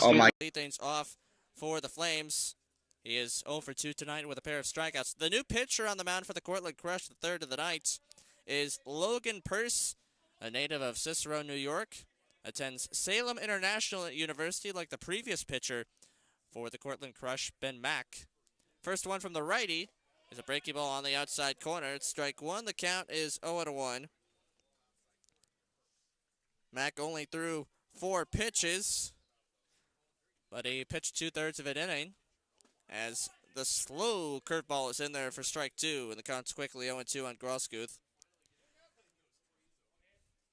Oh my. Lead things off for the Flames. He is 0 for 2 tonight with a pair of strikeouts. The new pitcher on the mound for the Cortland Crush, the third of the night, is Logan Purse, a native of Cicero, New York. Attends Salem International University like the previous pitcher for the Cortland Crush, Ben Mack. First one from the righty is a breaking ball on the outside corner. It's strike one. The count is 0-1. Mack only threw 4 pitches, but he pitched 2/3 of an inning as the slow curveball is in there for strike 2, and the count's quickly 0-2 on Grosguth.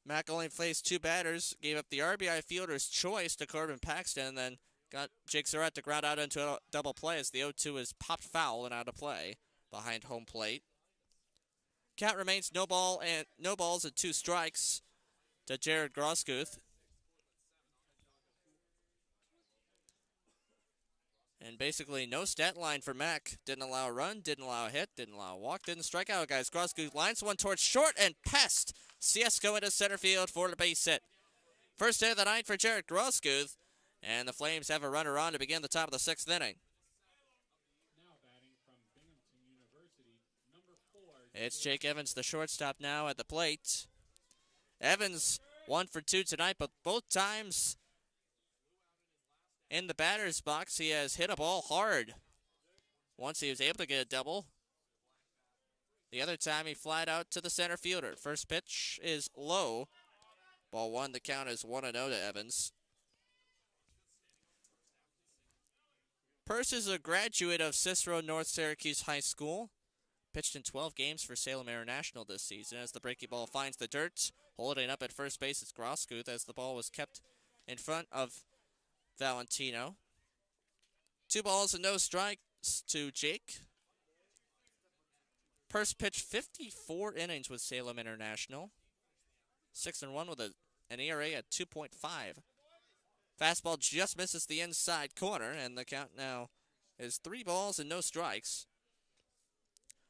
Mack only faced 2 batters, gave up the RBI fielder's choice to Corbin Paxton, and then got Jake Surratt to ground out into a double play as the 0-2 is popped foul and out of play behind home plate. Count remains no balls and 2 strikes to Jared Grosguth. And basically no stat line for Mack. Didn't allow a run, didn't allow a hit, didn't allow a walk, didn't strike out, guys. Grosguth lines one towards short and pest. Ciesco into center field for the base hit. First hit of the night for Jared Grosguth, and the Flames have a runner on to begin the top of the 6th inning. It's Jake Evans, the shortstop, now at the plate. Evans 1 for 2 tonight, but both times in the batter's box, he has hit a ball hard. Once he was able to get a double. The other time he flied out to the center fielder. First pitch is low. Ball 1, the count is 1-0 to Evans. Purse is a graduate of Cicero North Syracuse High School. Pitched in 12 games for Salem International this season as the breaking ball finds the dirt. Holding up at first base is Grosguth as the ball was kept in front of Valentino. 2 balls and no strikes to Jake. Purse pitched 54 innings with Salem International. 6-1 with an ERA at 2.5. Fastball just misses the inside corner, and the count now is 3 balls and no strikes.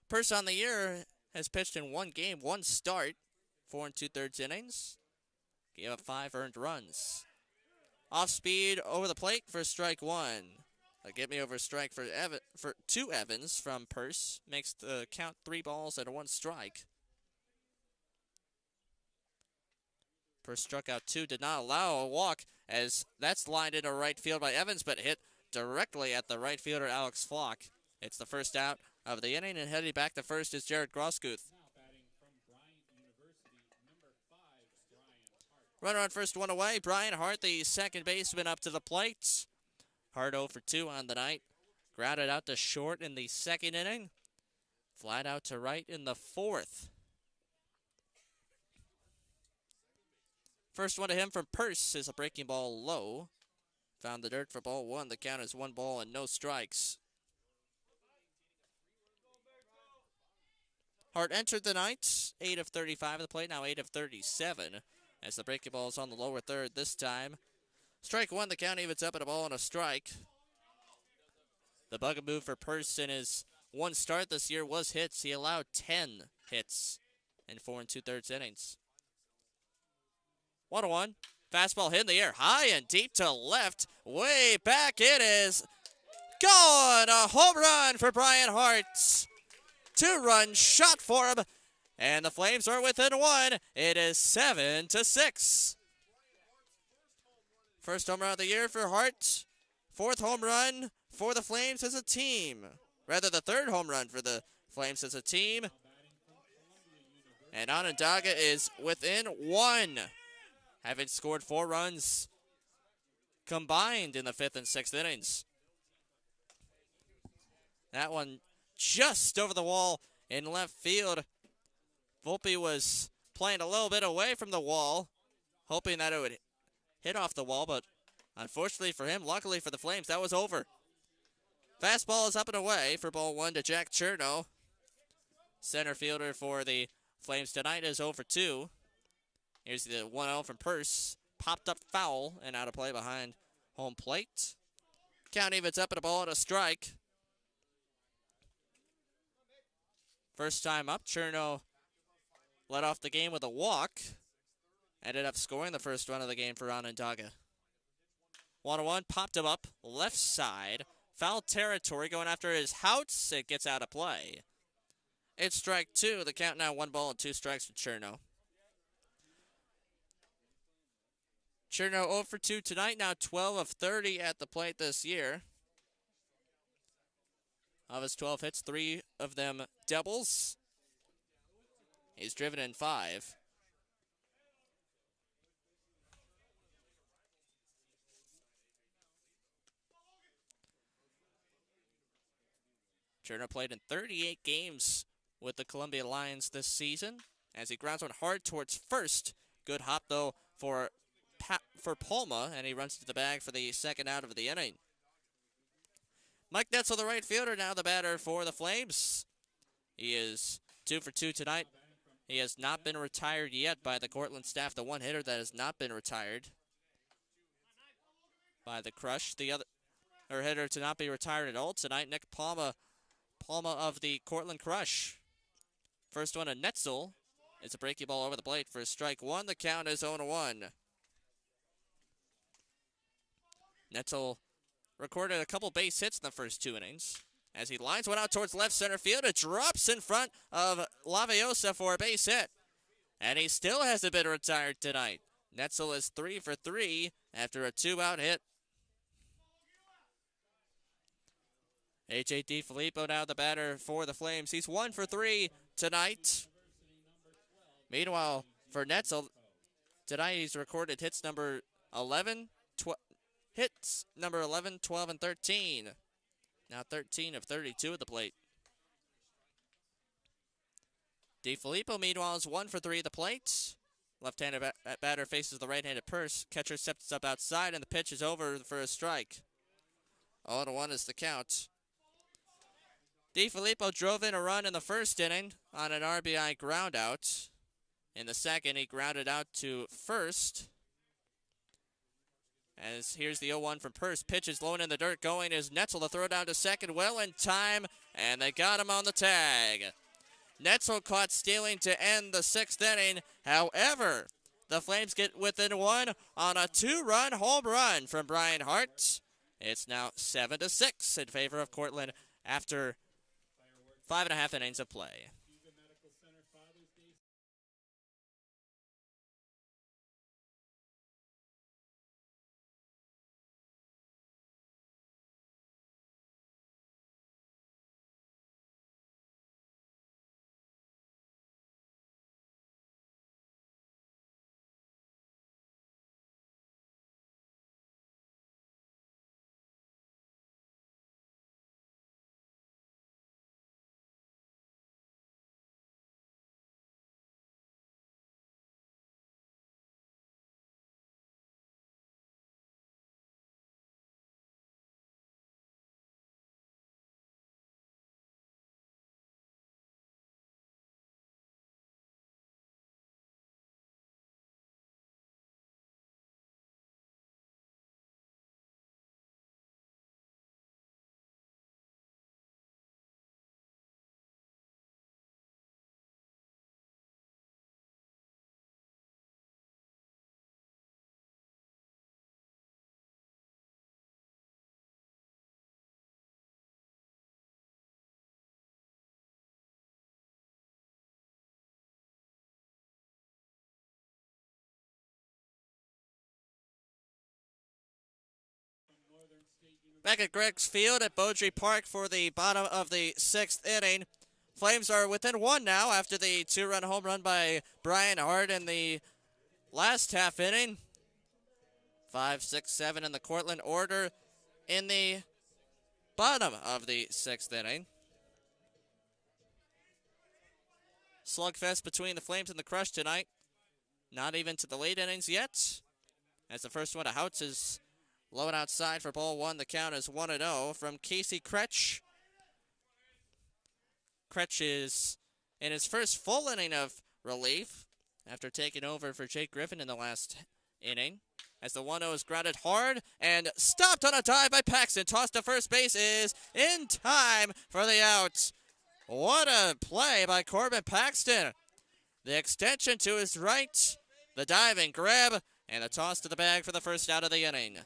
Purse on the year has pitched in 1 game, 1 start, 4 2/3 innings. Gave up 5 earned runs. Off speed over the plate for strike 1. A get me over strike for to Evans from Purse. Makes the count 3 balls and 1 strike. Purse struck out 2, did not allow a walk as that's lined into right field by Evans, but hit directly at the right fielder Alex Flock. It's the first out of the inning, and heading back to first is Jared Grosguth. Runner on first, 1 away. Brian Hart, the second baseman, up to the plate. Hart 0 for 2 on the night. Grounded out to short in the 2nd inning. Flat out to right in the 4th. First one to him from Purse is a breaking ball low. Found the dirt for ball 1. The count is 1 ball and no strikes. Hart entered the night, 8 of 35 at the plate, now 8 of 37. As the breaking ball is on the lower third this time. Strike 1, the count evens up at a ball and a strike. The bugaboo for Purse in his 1 start this year was hits. He allowed 10 hits in 4 2/3 innings. 1-1. Fastball hit in the air, high and deep to left. Way back it is. Gone! A home run for Brian Hart. 2-run shot for him. And the Flames are within 1. It is 7-6. First home run of the year for Hart. 4th home run for the Flames as a team. Rather, the 3rd home run for the Flames as a team. And Onondaga is within 1. Having scored 4 runs combined in the 5th and 6th innings. That one just over the wall in left field. Volpe was playing a little bit away from the wall, hoping that it would hit off the wall, but unfortunately for him, luckily for the Flames, that was over. Fastball is up and away for ball 1 to Jack Cherno. Center fielder for the Flames tonight is 0 for 2. Here's the 1-0 from Purse. Popped up foul and out of play behind home plate. Count evens up at a ball and a strike. First time up, Cherno led off the game with a walk. Ended up scoring the first run of the game for Onondaga. 1-1, popped him up, left side. Foul territory going after his Houts. It gets out of play. It's strike two. The count now 1 ball and 2 strikes for Cherno. Cherno 0 for 2 tonight, now 12 of 30 at the plate this year. Of his 12 hits, 3 of them doubles. He's driven in 5. Cherno played in 38 games with the Columbia Lions this season as he grounds one hard towards first. Good hop, though, for Palma, and he runs to the bag for the second out of the inning. Mike Netzel, the right fielder, now the batter for the Flames. He is 2 for 2 tonight. He has not been retired yet by the Cortland staff. The one hitter that has not been retired by the Crush. The other hitter to not be retired at all tonight, Nick Palma of the Cortland Crush. First one to Netzel. It's a breaking ball over the plate for strike one. The count is 0-1. Netzel recorded a couple base hits in the first 2 innings. As he lines one out towards left center field, it drops in front of Laviosa for a base hit. And he still hasn't been retired tonight. Netzel is 3 for 3 after a 2-out hit. A.J. DiFilippo now the batter for the Flames. He's 1 for 3 tonight. Meanwhile, for Netzel, tonight he's recorded hits number 11, 12, 12, and 13. Now 13 of 32 at the plate. DiFilippo, meanwhile, is 1 for 3 at the plate. Left-handed batter faces the right-handed Purse. Catcher steps up outside, and the pitch is over for a strike. 0-1 is the count. DiFilippo drove in a run in the first inning on an RBI groundout. In the second, he grounded out to first. As here's the 0-1 from Purse. Pitch is low in the dirt. Going is Netzel to throw down to second. Well in time, and they got him on the tag. Netzel caught stealing to end the 6th inning. However, the Flames get within 1 on a 2-run home run from Brian Hart. It's now 7-6 in favor of Cortland after 5.5 innings of play. Back at Greg's Field at Beaudry Park for the bottom of the 6th inning. Flames are within 1 now after the 2-run home run by Brian Hart in the last half inning. 5, 6, 7 in the Cortland order in the bottom of the 6th inning. Slugfest between the Flames and the Crush tonight. Not even to the late innings yet. As the first one to Houts is low and outside for ball 1. The count is 1-0 from Casey Kretsch. Kretsch is in his first full inning of relief after taking over for Jake Griffin in the last inning. As the 1-0 is grounded hard and stopped on a dive by Paxton. Tossed to first base is in time for the out. What a play by Corbin Paxton. The extension to his right, the dive and grab, and the toss to the bag for the first out of the inning.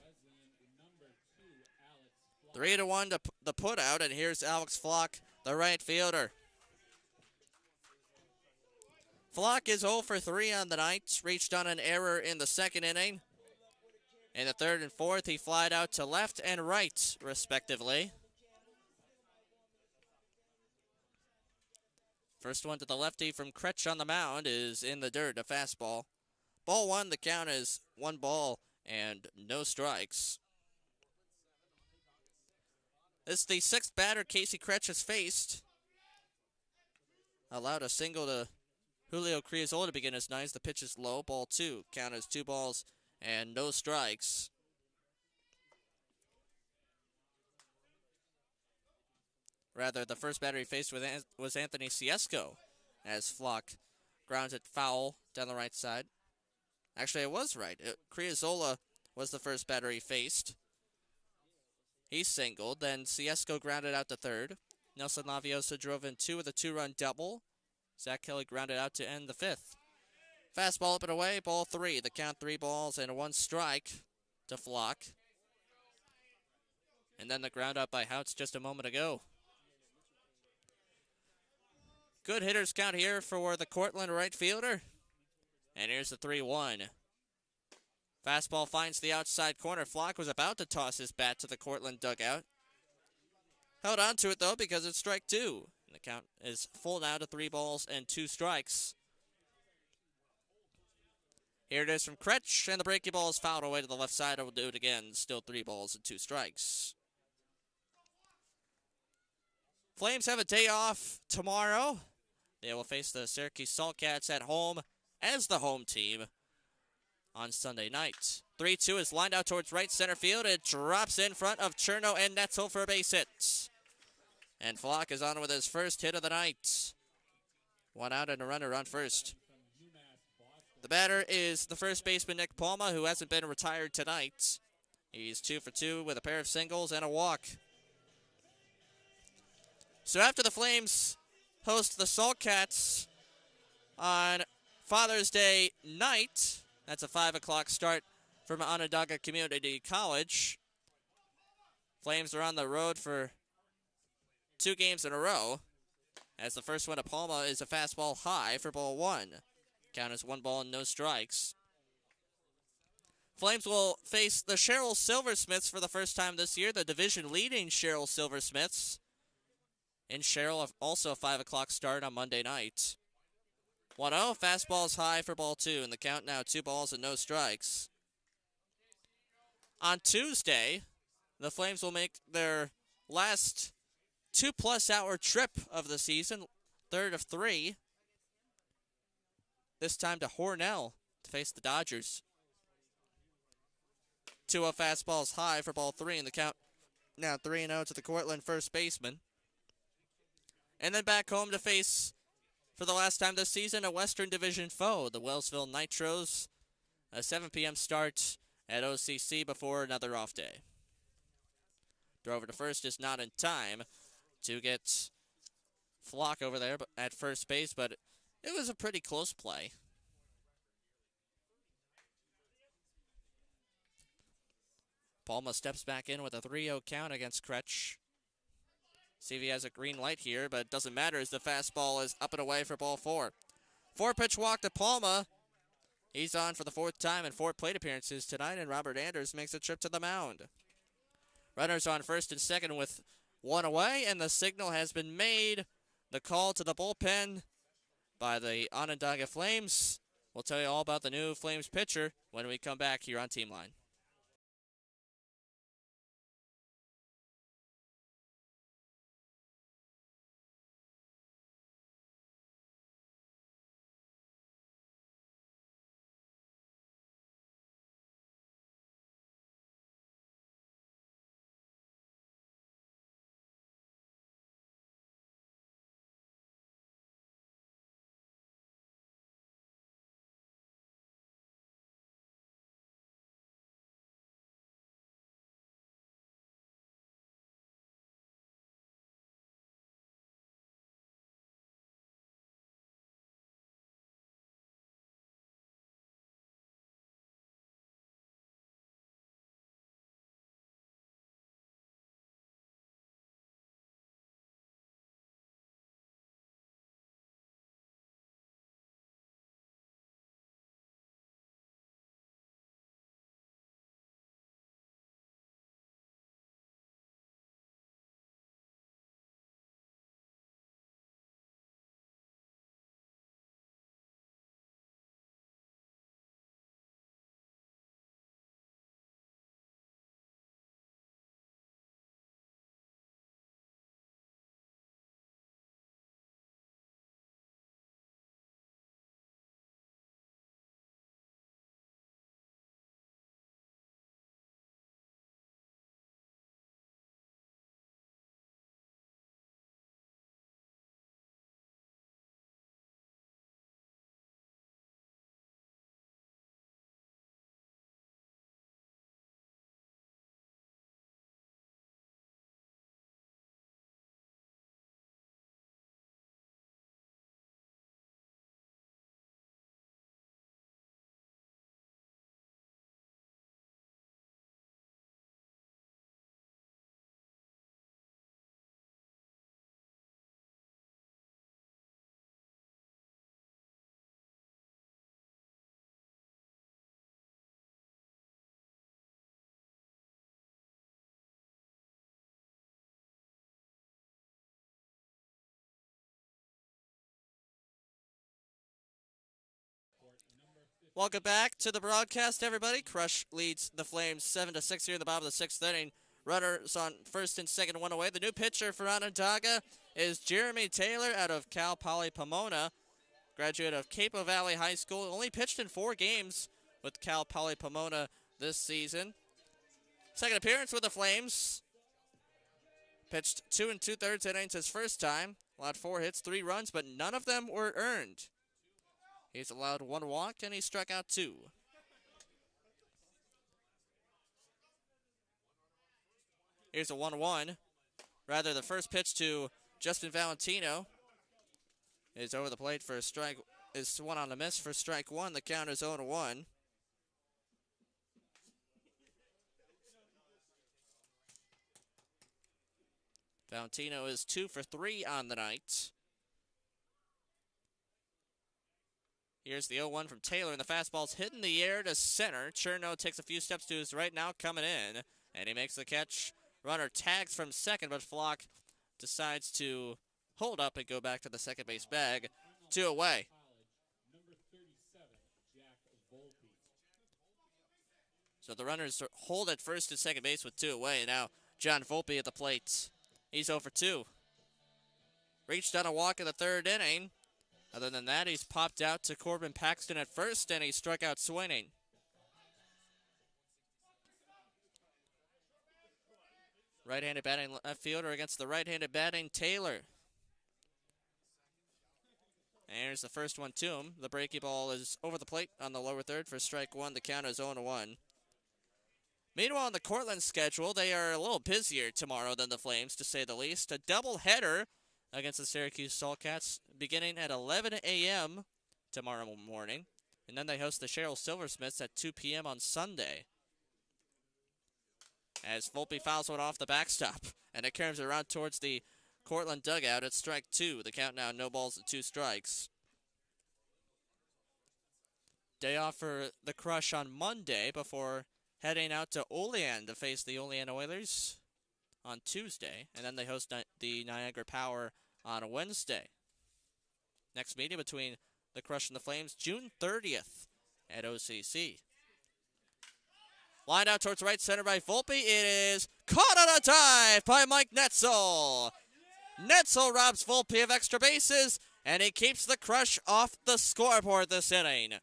3-1 to the put out, and here's Alex Flock, the right fielder. Flock is 0 for 3 on the night, reached on an error in the second inning. In the third and fourth, he flied out to left and right, respectively. First one to the lefty from Kretsch on the mound is in the dirt, a fastball. Ball one, the count is 1 ball and no strikes. This is the 6th batter Casey Kretsch has faced. Allowed a single to Julio Criazola to begin his night. The pitch is low, ball 2. Count is 2 balls and no strikes. Rather, the first batter he faced was Anthony Ciesco, as Flock grounds it foul down the right side. Actually, I was right. Criazola was the first batter he faced. He singled, then Ciesco grounded out to third. Nelson Laviosa drove in 2 with a 2-run double. Zach Kelly grounded out to end the 5th. Fastball up and away, ball 3. The count 3 balls and 1 strike to Flock. And then the ground out by Houts just a moment ago. Good hitters count here for the Cortland right fielder. And here's the 3-1. Fastball finds the outside corner. Flock was about to toss his bat to the Cortland dugout. Held on to it, though, because it's strike 2. And the count is full now to 3 balls and 2 strikes. Here it is from Kretsch, and the breaking ball is fouled away to the left side. I will do it again. Still 3 balls and 2 strikes. Flames have a day off tomorrow. They will face the Syracuse Saltcats at home as the home team on Sunday night. 3-2 is lined out towards right center field. It drops in front of Cherno and Netzel for a base hit. And Flock is on with his first hit of the night. 1 out and a runner on first. The batter is the first baseman, Nick Palma, who hasn't been retired tonight. He's 2 for 2 with a pair of singles and a walk. So after the Flames host the Saltcats on Father's Day night, that's a 5 o'clock start from Onondaga Community College. Flames are on the road for 2 games in a row, as the first one to Palma is a fastball high for ball 1. Count is 1 ball and no strikes. Flames will face the Sherrill Silversmiths for the first time this year, the division-leading Sherrill Silversmiths. In Sherrill, also a 5 o'clock start on Monday night. 1-0, fastball is high for ball 2, and the count now 2 balls and no strikes. On Tuesday, the Flames will make their last 2+ hour trip of the season, 3rd of 3. This time to Hornell to face the Dodgers. 2-0 fastball is high for ball 3, and the count now 3-0 to the Cortland first baseman. And then back home to face, for the last time this season, a Western Division foe, the Wellsville Nitros. A 7 p.m. start at OCC before another off day. Throw over to first is not in time to get Flock over there at first base, but it was a pretty close play. Palma steps back in with a 3-0 count against Kretsch. See if he has a green light here, but it doesn't matter as the fastball is up and away for ball 4. 4-pitch walk to Palma. He's on for the 4th time in 4 plate appearances tonight, and Robert Anders makes a trip to the mound. Runners on first and second with 1 away, and the signal has been made. The call to the bullpen by the Onondaga Flames. We'll tell you all about the new Flames pitcher when we come back here on Team Line. Welcome back to the broadcast, everybody. Crush leads the Flames 7-6 here in the bottom of the 6th inning. Runners on first and second, one away. The new pitcher for Onondaga is Jeremy Taylor out of Cal Poly Pomona, graduate of Capo Valley High School. Only pitched in 4 games with Cal Poly Pomona this season. Second appearance with the Flames. Pitched 2 2/3 innings his first time. Allowed 4 hits, 3 runs, but none of them were earned. He's allowed 1 walk, and he struck out 2. Here's a 1-1. Rather, the first pitch to Justin Valentino is over the plate for a strike. Is 1 on the miss for strike 1. The count is 0-1. Valentino is 2 for 3 on the night. Here's the 0-1 from Taylor, and the fastball's hit in the air to center. Cherno takes a few steps to his right now, coming in, and he makes the catch. Runner tags from second, but Flock decides to hold up and go back to the second base bag. 2 away. So the runners hold at first and second base with 2 away, and now John Volpe at the plate. He's 0 for 2. Reached on a walk in the 3rd inning. Other than that, he's popped out to Corbin Paxton at first, and he struck out swinging. Right-handed batting left fielder against the right-handed batting Taylor. And here's the first one to him. The breaking ball is over the plate on the lower third for strike 1. The count is 0-1. Meanwhile, on the Cortland schedule, they are a little busier tomorrow than the Flames, to say the least. A doubleheader against the Syracuse Saltcats beginning at 11 a.m. tomorrow morning. And then they host the Cheryl Silversmiths at 2 p.m. on Sunday. As Volpe fouls one off the backstop, and it curves around towards the Cortland dugout at strike 2. The count now 0 balls and 2 strikes. Day off for the Crush on Monday before heading out to Olean to face the Olean Oilers on Tuesday, and then they host the Niagara Power on Wednesday. Next meeting between the Crush and the Flames, June 30th at OCC. Lined out towards right center by Volpe. It is caught on a dive by Mike Netzel. Netzel robs Volpe of extra bases, and he keeps the Crush off the scoreboard this inning.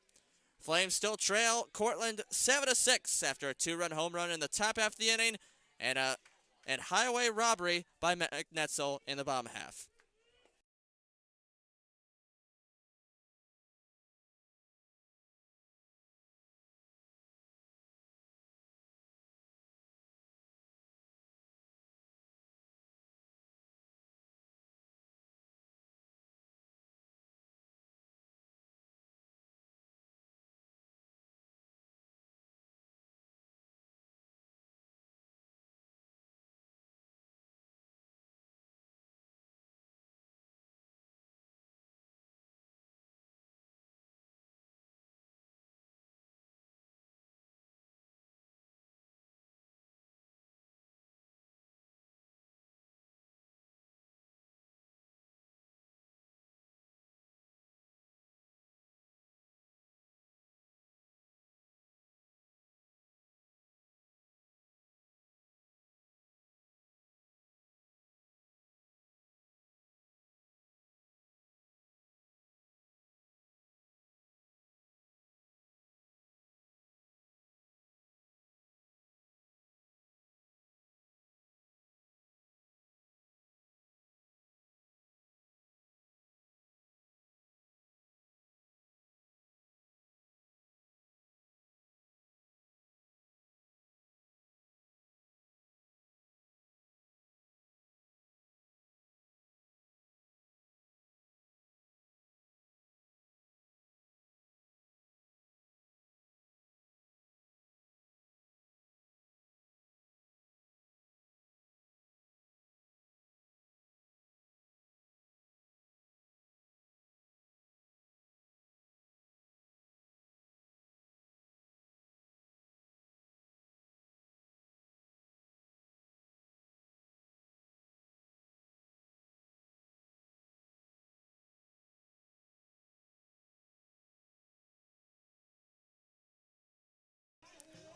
Flames still trail Cortland 7-6 after a 2-run home run in the top half of the inning and highway robbery by Mike Netzel in the bottom half.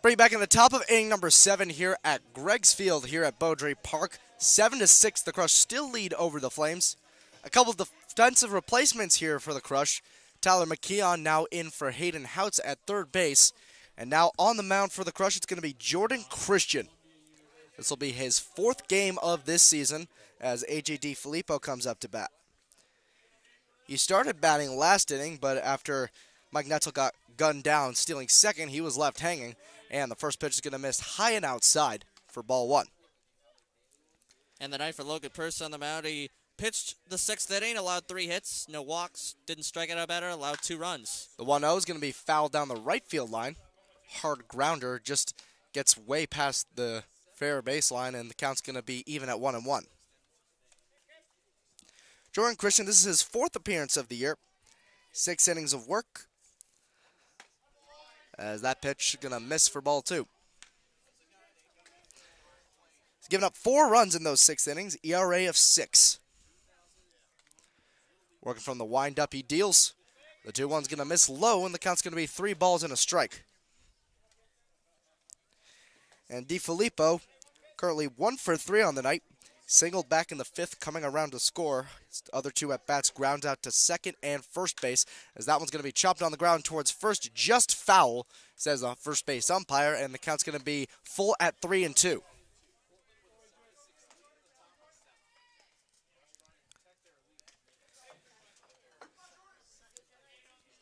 Bring you back in the top of inning number 7 here at Greg's Field here at Beaudry Park. 7-6, the Crush still lead over the Flames. A couple of defensive replacements here for the Crush. Tyler McKeon now in for Hayden Houts at third base. And now on the mound for the Crush, it's going to be Jordan Christian. This will be his 4th game of this season as A.J. DiFilippo comes up to bat. He started batting last inning, but after Mike Netzel got gunned down, stealing second, he was left hanging. And the first pitch is going to miss high and outside for ball 1. And the night for Logan Pearson on the mound. He pitched the 6th inning, allowed 3 hits, no walks, didn't strike it out better, allowed 2 runs. The 1-0 is going to be fouled down the right field line. Hard grounder, just gets way past the fair baseline, and the count's going to be even at 1-1. Jordan Christian, this is his 4th appearance of the year. 6 innings of work. As that pitch is going to miss for ball 2. He's given up 4 runs in those 6 innings, ERA of 6. Working from the windup, he deals. The 2-1's going to miss low, and the count's going to be 3 balls and a strike. And DiFilippo, currently 1 for 3 on the night. Singled back in the 5th, coming around to score. His other 2 at-bats ground out to second and first base, as that one's going to be chopped on the ground towards first, just foul, says the first base umpire, and the count's going to be full at 3-2.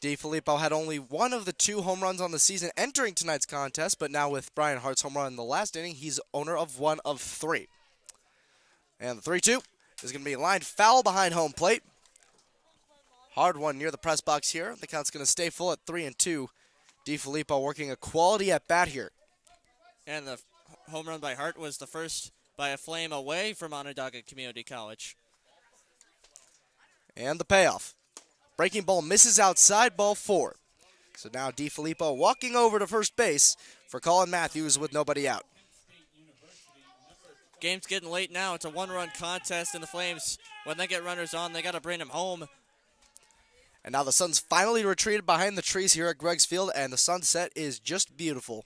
DiFilippo had only 1 of the 2 home runs on the season entering tonight's contest, but now with Brian Hart's home run in the last inning, he's owner of 1 of 3. And the 3-2 is going to be lined foul behind home plate. Hard one near the press box here. The count's going to stay full at 3-2. DiFilippo working a quality at bat here. And the home run by Hart was the first by a Flame away from Onondaga Community College. And the payoff. Breaking ball misses outside, ball 4. So now DiFilippo walking over to first base for Colin Matthews with nobody out. Game's getting late now. It's a 1-run contest, and the Flames, when they get runners on, they got to bring them home. And now the sun's finally retreated behind the trees here at Greg's Field, and the sunset is just beautiful.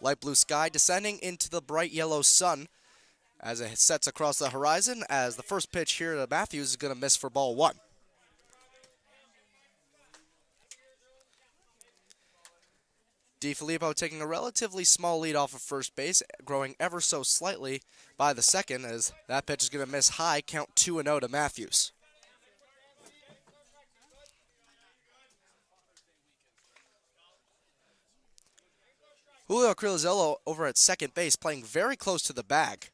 Light blue sky descending into the bright yellow sun as it sets across the horizon, as the first pitch here to Matthews is going to miss for ball 1. DiFilippo taking a relatively small lead off of first base, growing ever so slightly by the second, as that pitch is going to miss high, count 2-0 to Matthews. Julio Crilazello over at second base, playing very close to the bag.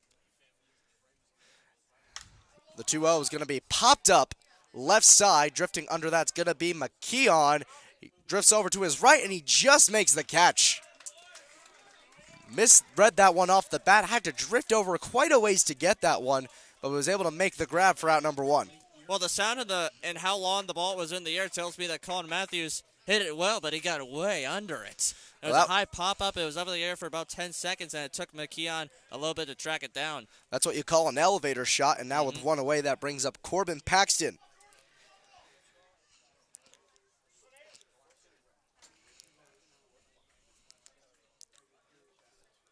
The 2-0 is going to be popped up left side. Drifting under that's going to be McKeon. He drifts over to his right, and he just makes the catch. Misread that one off the bat. Had to drift over quite a ways to get that one, but was able to make the grab for out number 1. Well, the sound of and how long the ball was in the air tells me that Colin Matthews hit it well, but he got way under it. It was a high pop-up. It was up in the air for about 10 seconds, and it took McKeon a little bit to track it down. That's what you call an elevator shot, and now with one away, that brings up Corbin Paxton.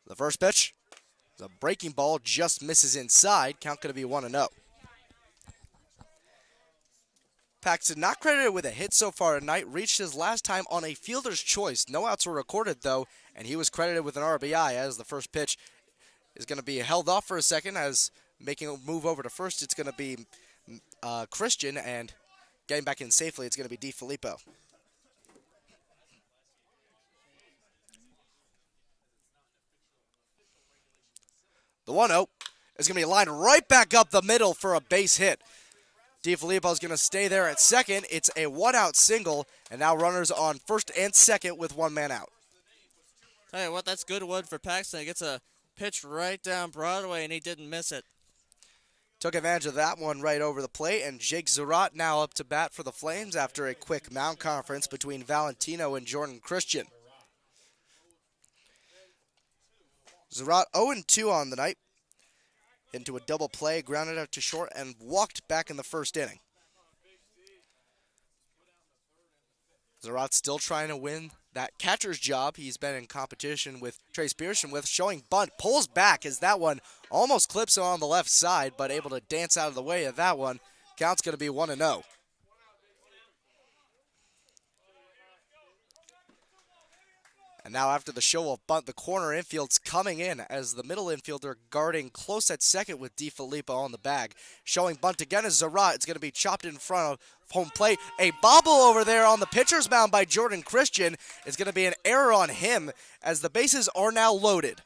The first pitch is a breaking ball, just misses inside. Count going to be 1-0. Paxton not credited with a hit so far tonight. Reached his last time on a fielder's choice. No outs were recorded, though, and he was credited with an RBI, as the first pitch is going to be held off for a second, as making a move over to first, it's going to be Christian, and getting back in safely, it's going to be DiFilippo. The 1-0 is going to be lined right back up the middle for a base hit. DiFilippo is going to stay there at second. It's a one-out single, and now runners on first and second with one man out. Tell you what, that's good wood for Paxton. He gets a pitch right down Broadway, and he didn't miss it. Took advantage of that one right over the plate, and Jake Zarat now up to bat for the Flames after a quick mound conference between Valentino and Jordan Christian. Zarat 0-2 on the night. Into a double play, grounded out to short, and walked back in the first inning. Zarat still trying to win that catcher's job he's been in competition with Trace Pearson with, showing bunt, pulls back as that one almost clips on the left side, but able to dance out of the way of that one. Count's going to be 1-0. And now after the show of bunt, the corner infield's coming in as the middle infielder guarding close at second with DiFilippo on the bag. Showing bunt again is Zarat. It's going to be chopped in front of home plate. A bobble over there on the pitcher's mound by Jordan Christian. Is going to be an error on him as the bases are now loaded.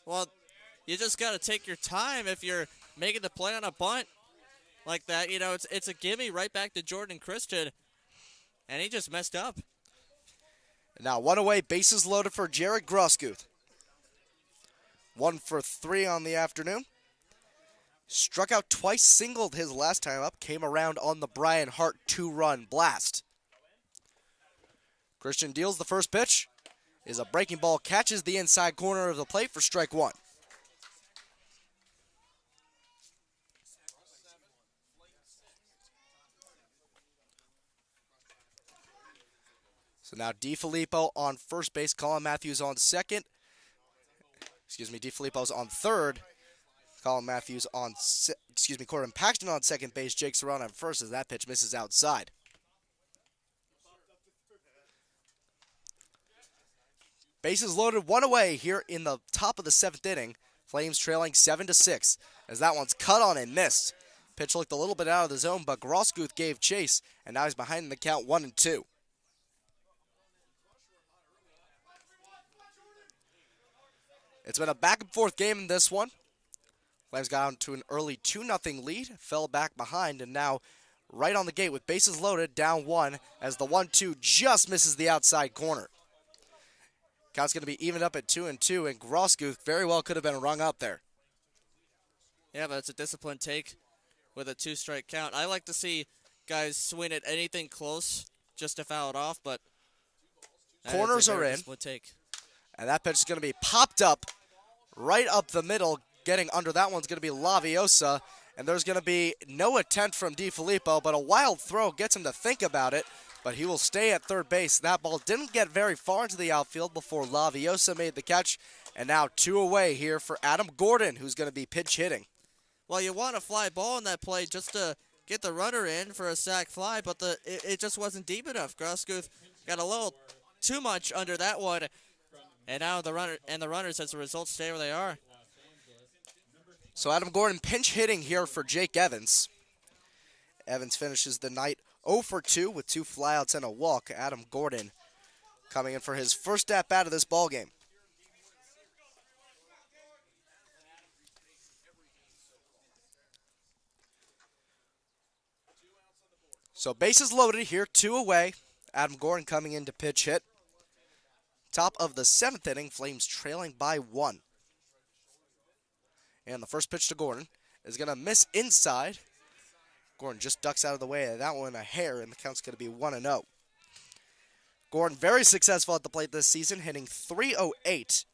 Well, you just got to take your time if you're making the play on a bunt like that. You know, it's a gimme right back to Jordan Christian. And he just messed up. Now 1 away, bases loaded for Jared Grosguth. 1 for 3 on the afternoon. Struck out twice, singled his last time up. Came around on the Brian Hart 2-run blast. Christian deals the first pitch. Is a breaking ball, catches the inside corner of the plate for strike 1. So now DiFilippo on first base, Colin Matthews on second. DiFilippo's on third. Colin Matthews on, Corbin Paxton on second base. Jake Serrano on first as that pitch misses outside. Bases loaded, 1 away here in the top of the 7th inning. Flames trailing 7-6 as that one's cut on and missed. Pitch looked a little bit out of the zone, but Grosguth gave chase, and now he's behind in the count 1-2. It's been a back-and-forth game in this one. Flames got on to an early 2-0 lead, fell back behind, and now right on the gate with bases loaded, down 1 as the 1-2 just misses the outside corner. Count's going to be evened up at 2-2, and Grosguth very well could have been rung up there. Yeah, but it's a disciplined take with a 2-strike count. I like to see guys swing at anything close just to foul it off, but corners are in. Take. And that pitch is going to be popped up right up the middle. Getting under that one's going to be Laviosa. And there's going to be no attempt from DiFilippo, but a wild throw gets him to think about it. But he will stay at third base. That ball didn't get very far into the outfield before Laviosa made the catch. And now 2 away here for Adam Gordon, who's going to be pitch hitting. Well, you want a fly ball in that play just to get the runner in for a sac fly, but it just wasn't deep enough. Grosguth got a little too much under that one. And now the runners, as a result, stay where they are. So Adam Gordon pinch hitting here for Jake Evans. Evans finishes the night 0 for 2 with 2 flyouts and a walk. Adam Gordon coming in for his first at-bat of this ballgame. So bases loaded here, 2 away. Adam Gordon coming in to pitch hit. Top of the 7th inning, Flames trailing by 1. And the first pitch to Gordon is going to miss inside. Gordon just ducks out of the way of that one a hair, and the count's going to be 1-0. Gordon very successful at the plate this season, hitting .308.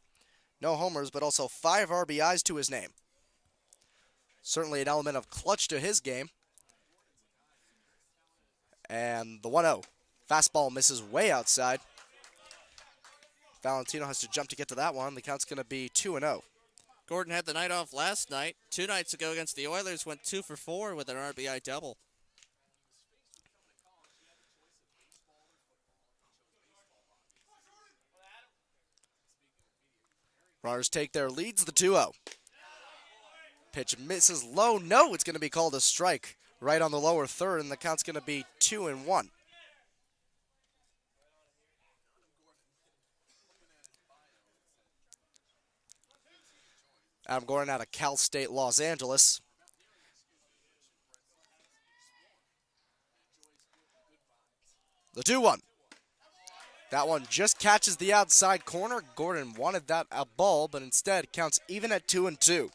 No homers, but also 5 RBIs to his name. Certainly an element of clutch to his game. And the 1-0. Fastball misses way outside. Valentino has to jump to get to that one. The count's going to be 2-0. Gordon had the night off last night. 2 nights ago against the Oilers, went 2 for 4 with an RBI double. Runners take their leads, the 2-0. Pitch misses low. No, it's going to be called a strike right on the lower third, and the count's going to be 2-1. Adam Gordon out of Cal State, Los Angeles. The 2-1. That one just catches the outside corner. Gordon wanted that a ball, but instead counts even at 2-2.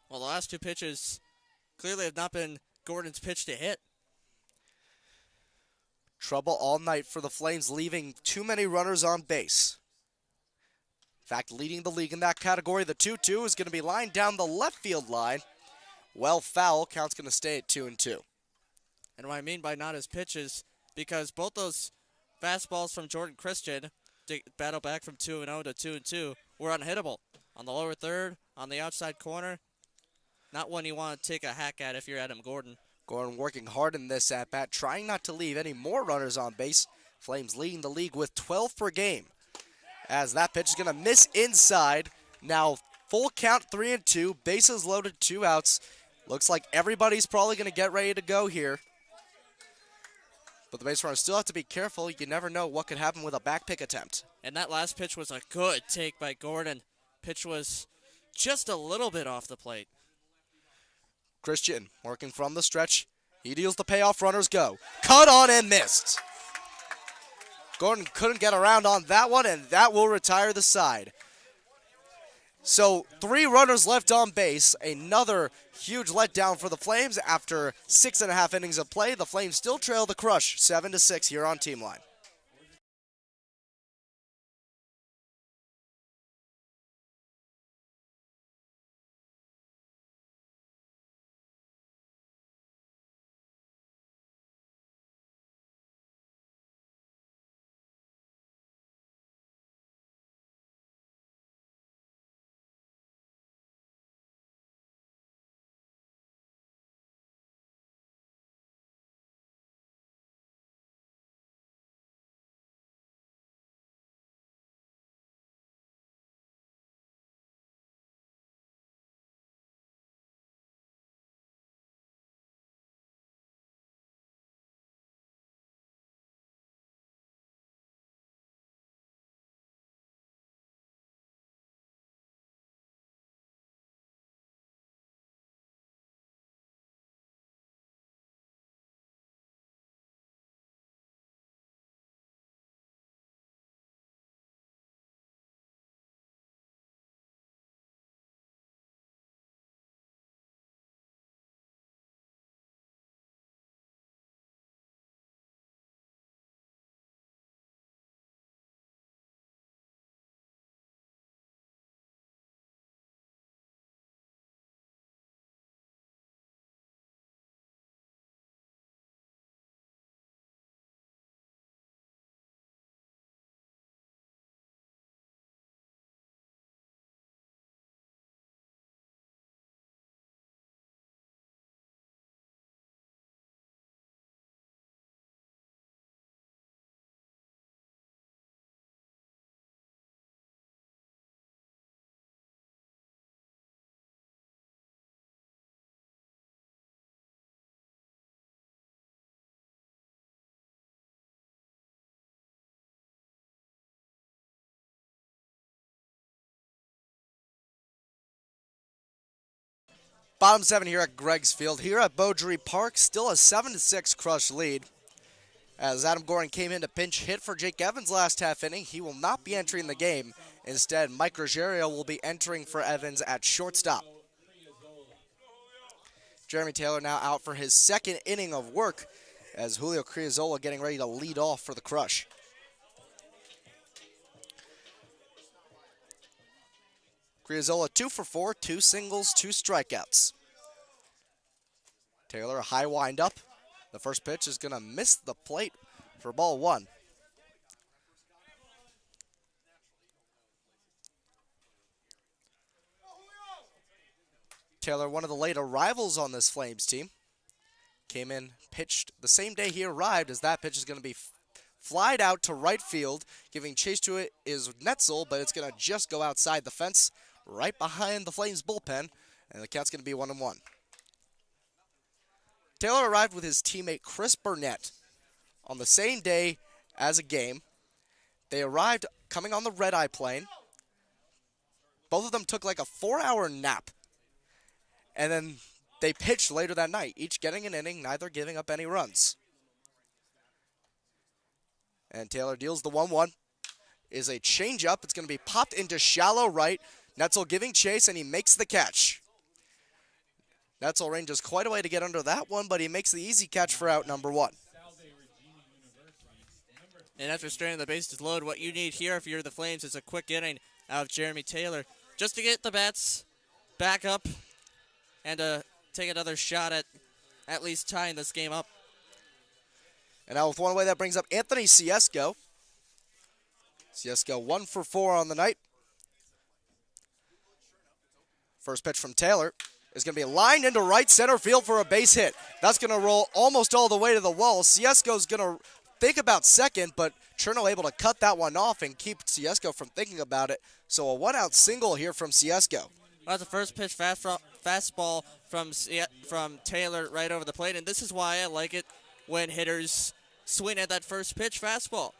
Well, the last 2 pitches clearly have not been Gordon's pitch to hit. Trouble all night for the Flames, leaving too many runners on base. In fact, leading the league in that category, the 2-2 is going to be lined down the left field line well foul. Count's going to stay at 2-2. And what I mean by not his pitches, because both those fastballs from Jordan Christian to battle back from 2-0 to 2-2 were unhittable. On the lower third, on the outside corner, not one you want to take a hack at if you're Adam Gordon. Gordon working hard in this at-bat, trying not to leave any more runners on base. Flames leading the league with 12 per game. As that pitch is going to miss inside. Now full count, 3-2, bases loaded, 2 outs. Looks like everybody's probably going to get ready to go here. But the base runners still have to be careful. You never know what could happen with a back pick attempt. And that last pitch was a good take by Gordon. Pitch was just a little bit off the plate. Christian working from the stretch. He deals the payoff, runners go. Cut on and missed. Gordon couldn't get around on that one, and that will retire the side. So 3 runners left on base. Another huge letdown for the Flames after 6.5 innings of play. The Flames still trail the Crush 7-6 here on Team Line. Bottom 7 here at Greg's Field. Here at Beaudry Park, still a 7-6 Crush lead. As Adam Gordon came in to pinch hit for Jake Evans last half inning, he will not be entering the game. Instead, Mike Ruggiero will be entering for Evans at shortstop. Jeremy Taylor now out for his 2nd inning of work as Julio Criazola getting ready to lead off for the Crush. Criazola 2 for 4, 2 singles, 2 strikeouts. Taylor, a high windup. The first pitch is going to miss the plate for ball 1. Taylor, one of the late arrivals on this Flames team, came in, pitched the same day he arrived, as that pitch is going to be flied out to right field. Giving chase to it is Netzel, but it's going to just go outside the fence, right behind the Flames bullpen, and the count's going to be 1-1. Taylor arrived with his teammate Chris Burnett on the same day as a game. They arrived coming on the red-eye plane. Both of them took like a 4-hour nap. And then they pitched later that night, each getting an inning, neither giving up any runs. And Taylor deals the 1-1. Is a changeup. It's going to be popped into shallow right. Netzel giving chase, and he makes the catch. Netzel ranges quite a way to get under that one, but he makes the easy catch for out number 1. And after straining the bases loaded, what you need here if you're the Flames is a quick inning out of Jeremy Taylor, just to get the bats back up and take another shot at least tying this game up. And now with one away, that brings up Anthony Ciesco. Ciesco 1 for 4 on the night. First pitch from Taylor is going to be lined into right center field for a base hit. That's going to roll almost all the way to the wall. Ciesco's going to think about second, but Cherno able to cut that one off and keep Ciesco from thinking about it. So a one-out single here from Ciesco. That's the first pitch fastball from Taylor right over the plate, and this is why I like it when hitters swing at that first pitch fastball.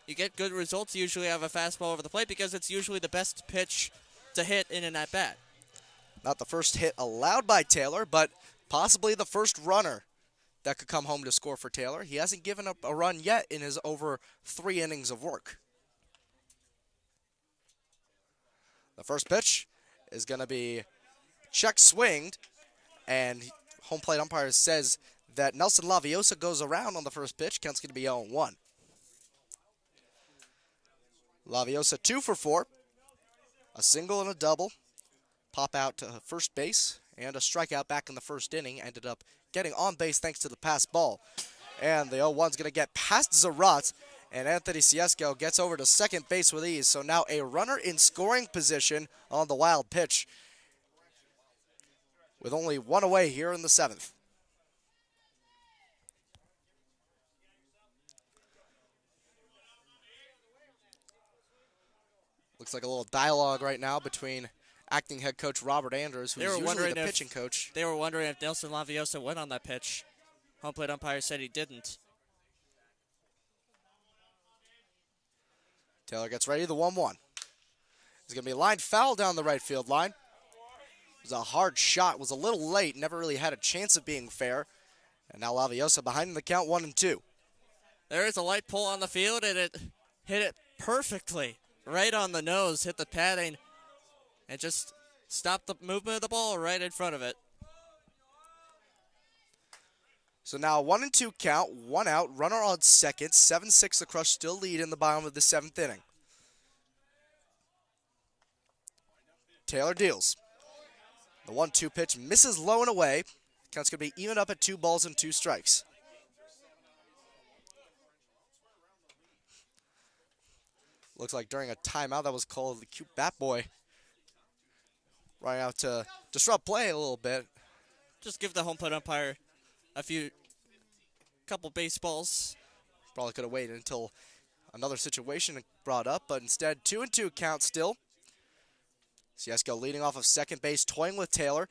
You get good results usually have a fastball over the plate because it's usually the best pitch to hit in an at-bat. Not the first hit allowed by Taylor, but possibly the first runner that could come home to score for Taylor. He hasn't given up a run yet in his over 3 innings of work. The first pitch is going to be check swinged, and home plate umpire says that Nelson Laviosa goes around on the first pitch. Count's going to be 0-1. Laviosa 2 for 4. A single and a double. Pop out to first base and a strikeout back in the first inning. Ended up getting on base thanks to the pass ball. And the 0-1's going to get past Zarat, and Anthony Ciesco gets over to second base with ease. So now a runner in scoring position on the wild pitch with only one away here in the 7th. Looks like a little dialogue right now between acting head coach Robert Andrews, who's usually the pitching coach. They were wondering if Nelson Laviosa went on that pitch. Home plate umpire said he didn't. Taylor gets ready, the 1-1. It's going to be lined foul down the right field line. It was a hard shot, was a little late, never really had a chance of being fair. And now Laviosa behind in the count 1-2. There is a light pull on the field, and it hit it perfectly. Right on the nose, hit the padding, and just stopped the movement of the ball right in front of it. So now 1-2 count, 1 out, runner on second, 7-6 the Crush still lead in the bottom of the 7th inning. Taylor deals. The 1-2 pitch misses low and away. Count's going to be even up at 2 balls and 2 strikes. Looks like during a timeout that was called, the cute bat boy running out to disrupt play a little bit. Just give the home plate umpire couple baseballs. Probably could have waited until another situation brought up, but instead 2-2 count still. Ciesco leading off of second base, toying with Taylor.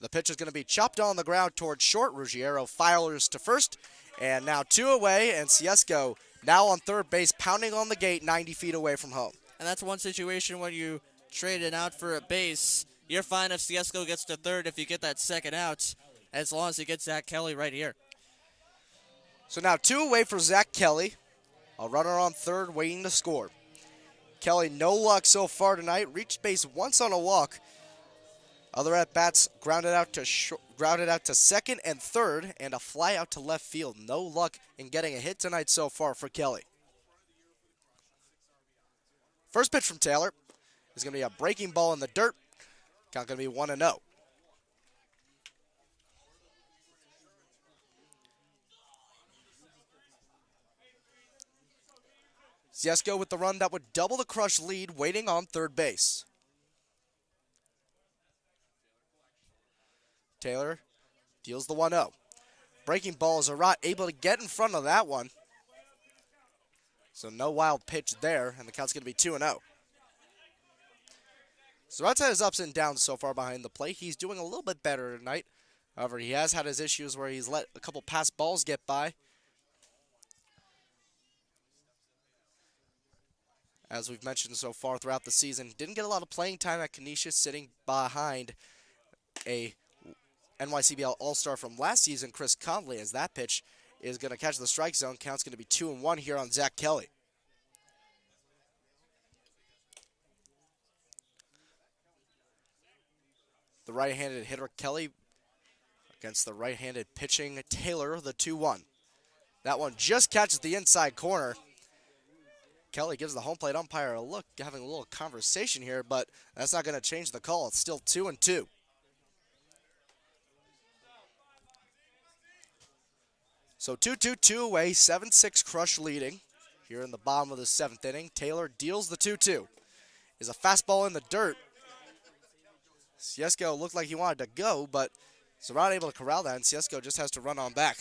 The pitch is going to be chopped on the ground towards short. Ruggiero fires to first, and now 2 away, and Ciesco now on third base, pounding on the gate 90 feet away from home. And that's one situation when you trade it out for a base. You're fine if Ciesco gets to third if you get that second out, as long as he gets Zach Kelly right here. So now 2 away for Zach Kelly. A runner on third waiting to score. Kelly, no luck so far tonight. Reached base once on a walk. Other at-bats grounded out to second and third, and a fly out to left field. No luck in getting a hit tonight so far for Kelly. First pitch from Taylor is going to be a breaking ball in the dirt. Count going to be 1-0. Ciesco with the run that would double the Crush lead, waiting on third base. Taylor deals the 1-0. Breaking ball, Zarat able to get in front of that one. So no wild pitch there, and the count's going to be 2-0. Zarat's had his ups and downs so far behind the plate. He's doing a little bit better tonight. However, he has had his issues where he's let a couple pass balls get by. As we've mentioned so far throughout the season, didn't get a lot of playing time at Canisius, sitting behind a NYCBL All-Star from last season, Chris Conley, as that pitch is going to catch the strike zone. Count's going to be 2-1 here on Zach Kelly. The right-handed hitter Kelly against the right-handed pitching Taylor, the 2-1. That one just catches the inside corner. Kelly gives the home plate umpire a look, having a little conversation here, but that's not going to change the call. It's still 2-2. So 2-2 away, 7-6 Crush leading. Here in the bottom of the 7th inning, Taylor deals the 2-2. Is a fastball in the dirt. Siesko looked like he wanted to go, but he's not able to corral that, and Siesko just has to run on back.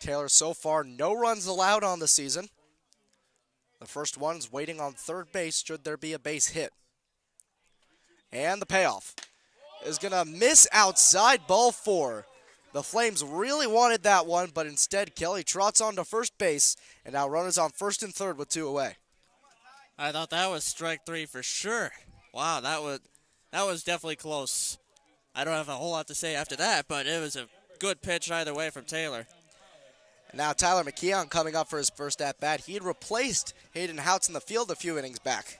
Taylor so far, no runs allowed on the season. The first one's waiting on third base should there be a base hit. And the payoff is going to miss outside, ball 4. The Flames really wanted that one, but instead Kelly trots on to first base, and now runners on first and third with 2 away. I thought that was strike 3 for sure. Wow, that was definitely close. I don't have a whole lot to say after that, but it was a good pitch either way from Taylor. And now Tyler McKeon coming up for his first at-bat. He had replaced Hayden Houts in the field a few innings back.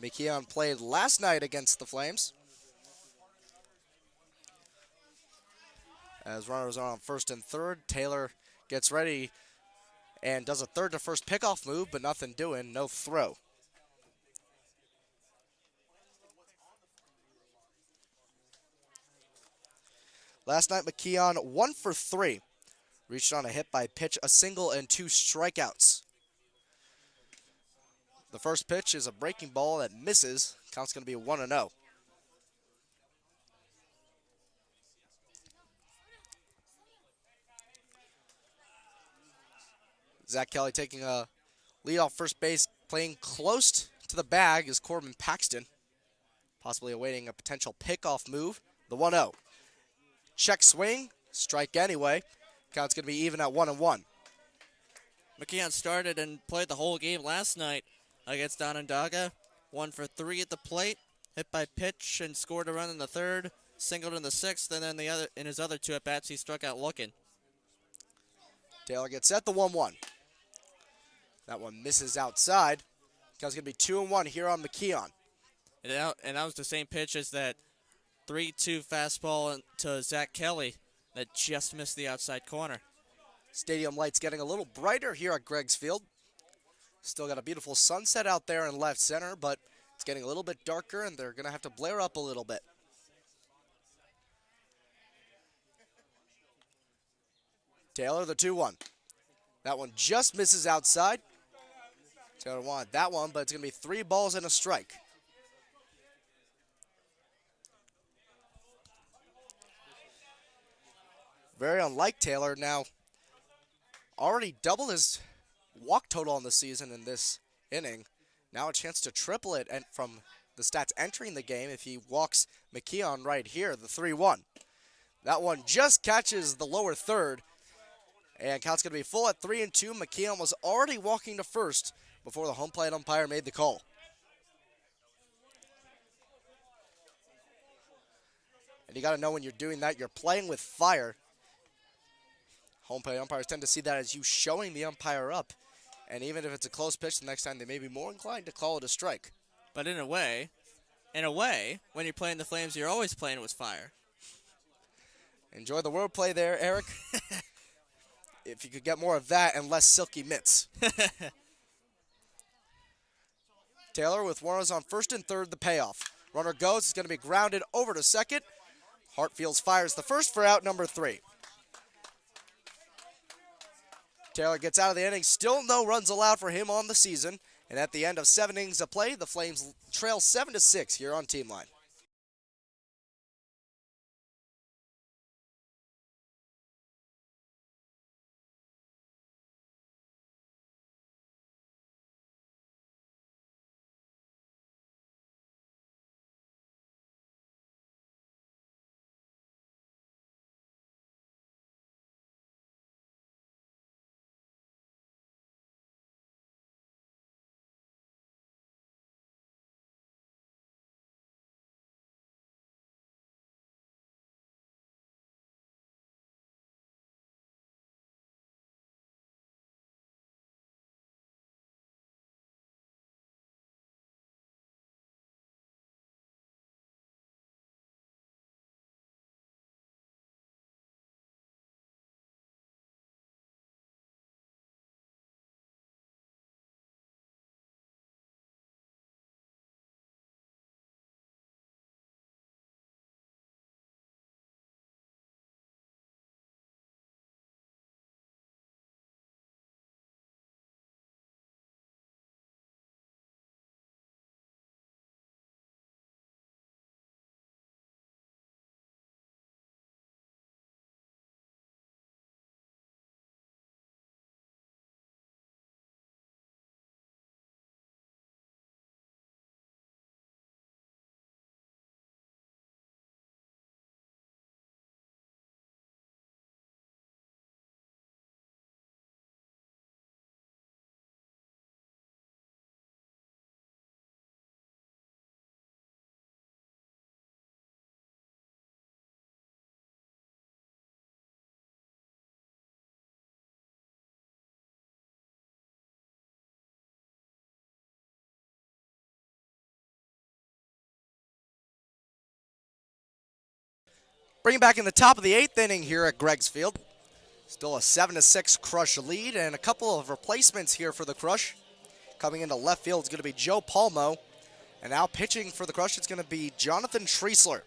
McKeon played last night against the Flames. As runners are on first and third, Taylor gets ready and does a third to first pickoff move, but nothing doing, no throw. Last night, McKeon 1 for 3. Reached on a hit by pitch, a single, and 2 strikeouts. The first pitch is a breaking ball that misses. Count's going to be 1-0. Zach Kelly taking a lead off first base, playing close to the bag is Corbin Paxton, possibly awaiting a potential pickoff move. The 1-0. Check swing, strike anyway. Count's going to be even at 1-1. McKeon started and played the whole game last night against Onondaga. 1 for 3 at the plate, hit by pitch and scored a run in the third, singled in the 6th, and then in his other 2 at-bats he struck out looking. Taylor gets set, the 1-1. That one misses outside. Count's going to be 2-1 here on McKeon. And that was the same pitch as that 3-2 fastball to Zach Kelly that just missed the outside corner. Stadium lights getting a little brighter here at Greggs Field. Still got a beautiful sunset out there in left center, but it's getting a little bit darker, and they're going to have to blare up a little bit. Taylor, the 2-1. That one just misses outside. Taylor wanted that one, but it's going to be 3 balls and a strike. Very unlike Taylor. Now, already doubled his walk total on the season in this inning. Now a chance to triple it and from the stats entering the game if he walks McKeon right here, the 3-1. That one just catches the lower third. And count's going to be full at 3-2. McKeon was already walking to first before the home plate umpire made the call. And you got to know when you're doing that, you're playing with fire. Home plate umpires tend to see that as you showing the umpire up. And even if it's a close pitch, the next time they may be more inclined to call it a strike. But in a way, when you're playing the Flames, you're always playing with fire. Enjoy the wordplay there, Eric. If you could get more of that and less silky mitts. Taylor with runners on first and third, the payoff. Runner goes, it's going to be grounded over to second. Hartfields fires the first for out number 3. Taylor gets out of the inning, still no runs allowed for him on the season. And at the end of 7 innings of play, the Flames trail 7-6 here on Team Line. Bring it back in the top of the 8th inning here at Greg's Field. Still a 7-6 Crush lead, and a couple of replacements here for the Crush. Coming into left field is going to be Joe Palmo, and now pitching for the Crush it's going to be Jonathan Treisler.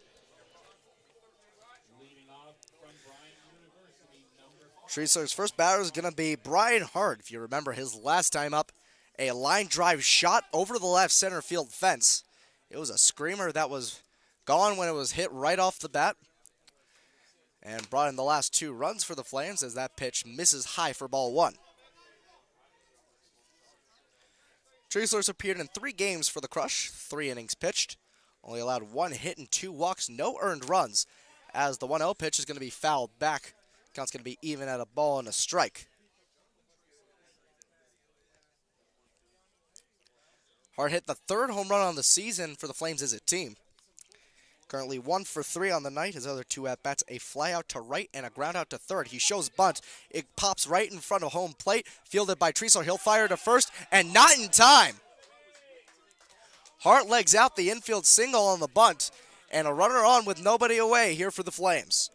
Treisler's first batter is going to be Brian Hart. If you remember his last time up, a line drive shot over the left center field fence. It was a screamer that was gone when it was hit right off the bat, and brought in the last 2 runs for the Flames as that pitch misses high for ball 1. Treisler's appeared in 3 games for the Crush, 3 innings pitched, only allowed 1 hit and 2 walks, no earned runs, as the 1-0 pitch is going to be fouled back. Count's going to be even at a ball and a strike. Hart hit the 3rd home run on the season for the Flames as a team. Currently 1 for 3 on the night. His other 2 at-bats, a fly out to right and a ground out to third. He shows bunt. It pops right in front of home plate. Fielded by Treisler. He'll fire to first, and not in time. Hart legs out the infield single on the bunt, and a runner on with nobody away here for the Flames.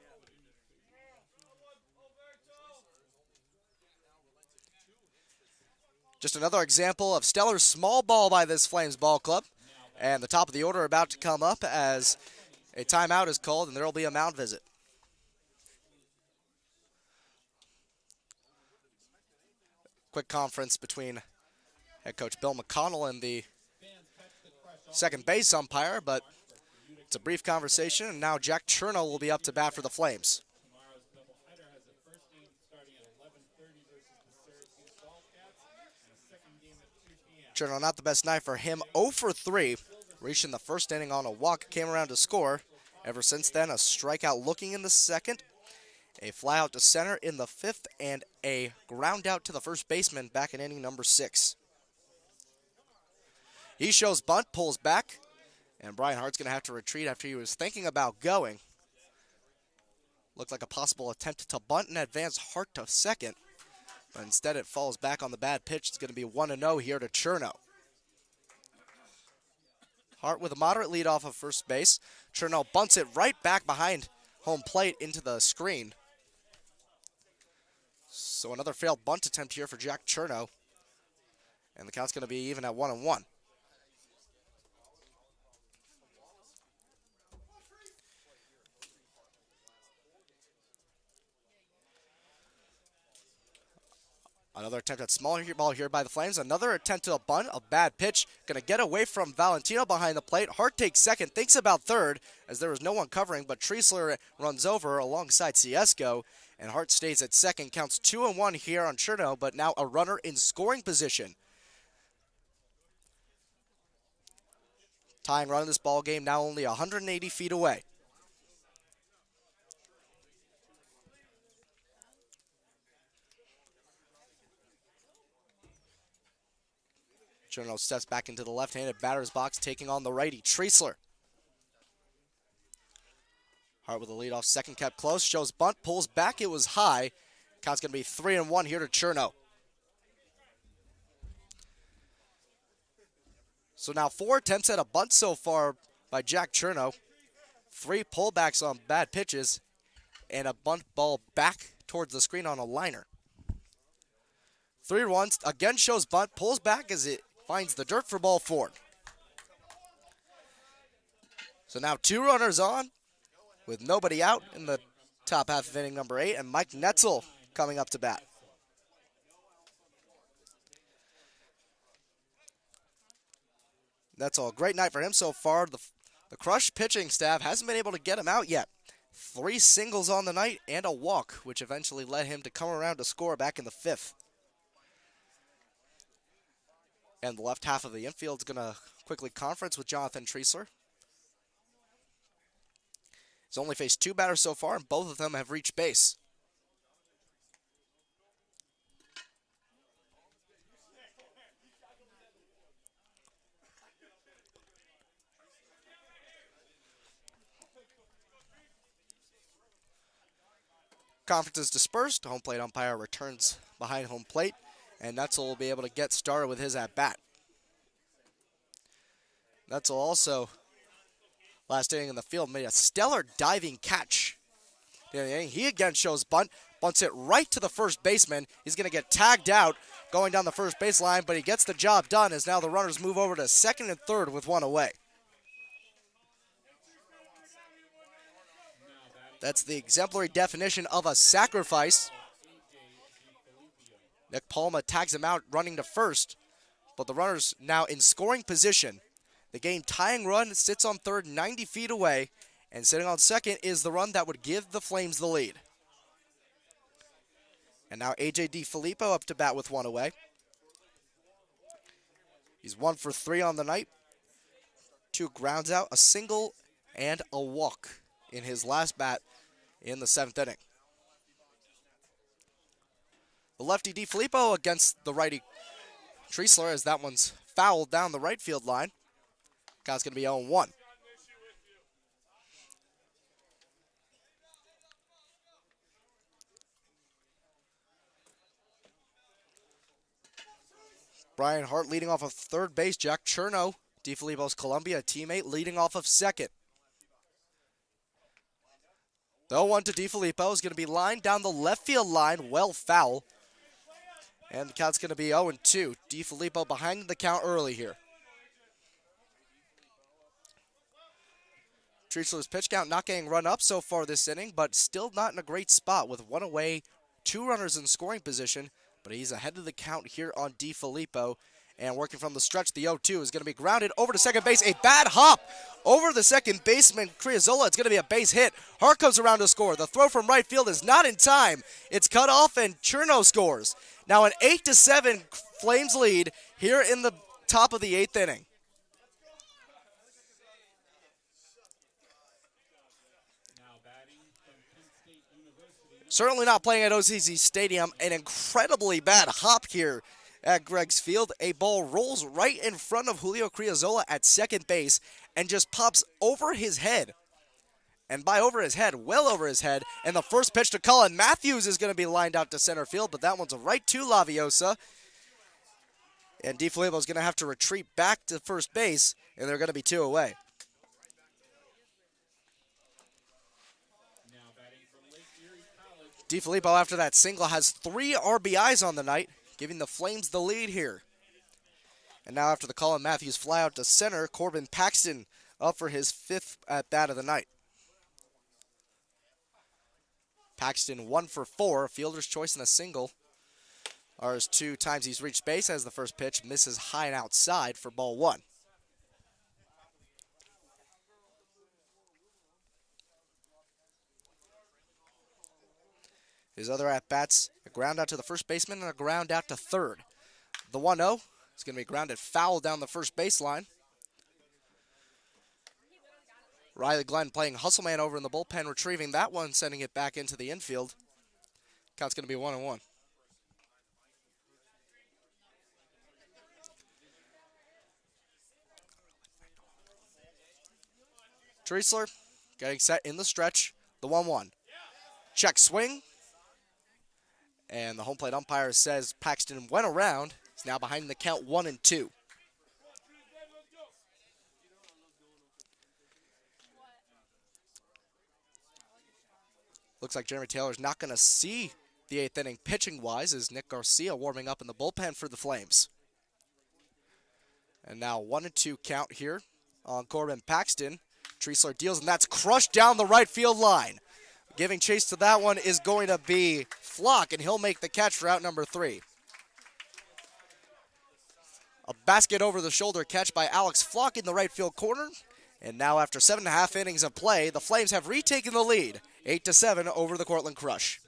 Just another example of stellar small ball by this Flames ball club. And the top of the order about to come up as a timeout is called, and there will be a mound visit. Quick conference between head coach Bill McConnell and the second base umpire, but it's a brief conversation, and now Jack Cherno will be up to bat for the Flames. Cherno, not the best night for him, 0 for 3, reaching the first inning on a walk, came around to score. Ever since then, a strikeout looking in the 2nd, a fly out to center in the 5th, and a ground out to the first baseman back in inning number 6. He shows bunt, pulls back, and Brian Hart's going to have to retreat after he was thinking about going. Looked like a possible attempt to bunt and advance Hart to second. But instead it falls back on the bad pitch. It's going to be 1-0 here to Cherno. Hart with a moderate lead off of first base. Cherno bunts it right back behind home plate into the screen. So another failed bunt attempt here for Jack Cherno. And the count's going to be even at 1-1. Another attempt at small ball here by the Flames. Another attempt to a bunt, a bad pitch. Going to get away from Valentino behind the plate. Hart takes second, thinks about third, as there was no one covering, but Treisler runs over alongside Ciesco, and Hart stays at second. Counts 2-1 here on Cherno, but now a runner in scoring position. Tying run in this ball game, now only 180 feet away. Cherno steps back into the left-handed batter's box, taking on the righty, Treisler. Hart with the leadoff, second kept close, shows bunt, pulls back, it was high. Count's going to be 3-1 here to Cherno. So now 4 attempts at a bunt so far by Jack Cherno. 3 pullbacks on bad pitches, and a bunt ball back towards the screen on a liner. 3-1, again shows bunt, pulls back as it finds the dirt for ball 4. So now 2 runners on with nobody out in the top half of inning number 8, and Mike Netzel coming up to bat. Netzel, a great night for him so far. The Crush pitching staff hasn't been able to get him out yet. 3 singles on the night and a walk, which eventually led him to come around to score back in the 5th. And the left half of the infield is going to quickly conference with Jonathan Treisler. He's only faced 2 batters so far, and both of them have reached base. Conference is dispersed. Home plate umpire returns behind home plate, and Netzel will be able to get started with his at-bat. Netzel also, last inning in the field, made a stellar diving catch He again shows bunt, bunts it right to the first baseman. He's going to get tagged out going down the first baseline, but he gets the job done as now the runners move over to second and third with one away. That's the exemplary definition of a sacrifice. Nick Palma tags him out running to first, but the runner's now in scoring position. The game-tying run sits on third 90 feet away, and sitting on second is the run that would give the Flames the lead. And now A.J. DiFilippo up to bat with one away. He's 1 for 3 on the night. 2 grounds out, a single, and a walk in his last bat in the 7th inning. The lefty DiFilippo against the righty Treisler as that one's fouled down the right field line. Count's going to be 0-1. Brian Hart leading off of third base. Jack Cherno, DiFilippo's Columbia teammate, leading off of second. The 0-1 to DiFilippo is going to be lined down the left field line, well foul. And the count's going to be 0-2. DiFilippo behind the count early here. Treisler's pitch count not getting run up so far this inning, but still not in a great spot with 1 away, 2 runners in scoring position. But he's ahead of the count here on DiFilippo. And working from the stretch, the 0-2 is going to be grounded over to second base. A bad hop over the second baseman, Criazzola. It's going to be a base hit. Hart comes around to score. The throw from right field is not in time. It's cut off, and Cherno scores. Now an 8-7 Flames lead here in the top of the 8th inning. Certainly not playing at OCC Stadium. An incredibly bad hop here at Greg's Field. A ball rolls right in front of Julio Criazzola at second base and just pops over his head. And by over his head, well over his head. And the first pitch to Colin Matthews is going to be lined out to center field, but that one's right to Laviosa. And DiFilippo is going to have to retreat back to first base, and they're going to be 2 away. DiFilippo, after that single, has 3 RBIs on the night, giving the Flames the lead here. And now after the Colin Matthews fly out to center, Corbin Paxton up for his 5th at-bat of the night. Paxton 1 for 4, fielder's choice and a single are his 2 times he's reached base as the first pitch misses high and outside for ball 1. His other at-bats, a ground out to the first baseman and a ground out to third. The 1-0 is going to be grounded foul down the first baseline. Riley Glenn playing hustle man over in the bullpen, retrieving that one, sending it back into the infield. Count's going to be 1-1. Treisler getting set in the stretch. The 1-1. Check swing. And the home plate umpire says Paxton went around. He's now behind the count 1-2. Looks like Jeremy Taylor's not going to see the 8th inning pitching-wise as Nick Garcia warming up in the bullpen for the Flames. And now 1-2 count here on Corbin Paxton. Treisler deals, and that's crushed down the right field line. Giving chase to that one is going to be Flock, and he'll make the catch for out number 3. A basket over the shoulder catch by Alex Flock in the right field corner. And now after 7.5 innings of play, the Flames have retaken the lead, 8-7 over the Cortland Crush.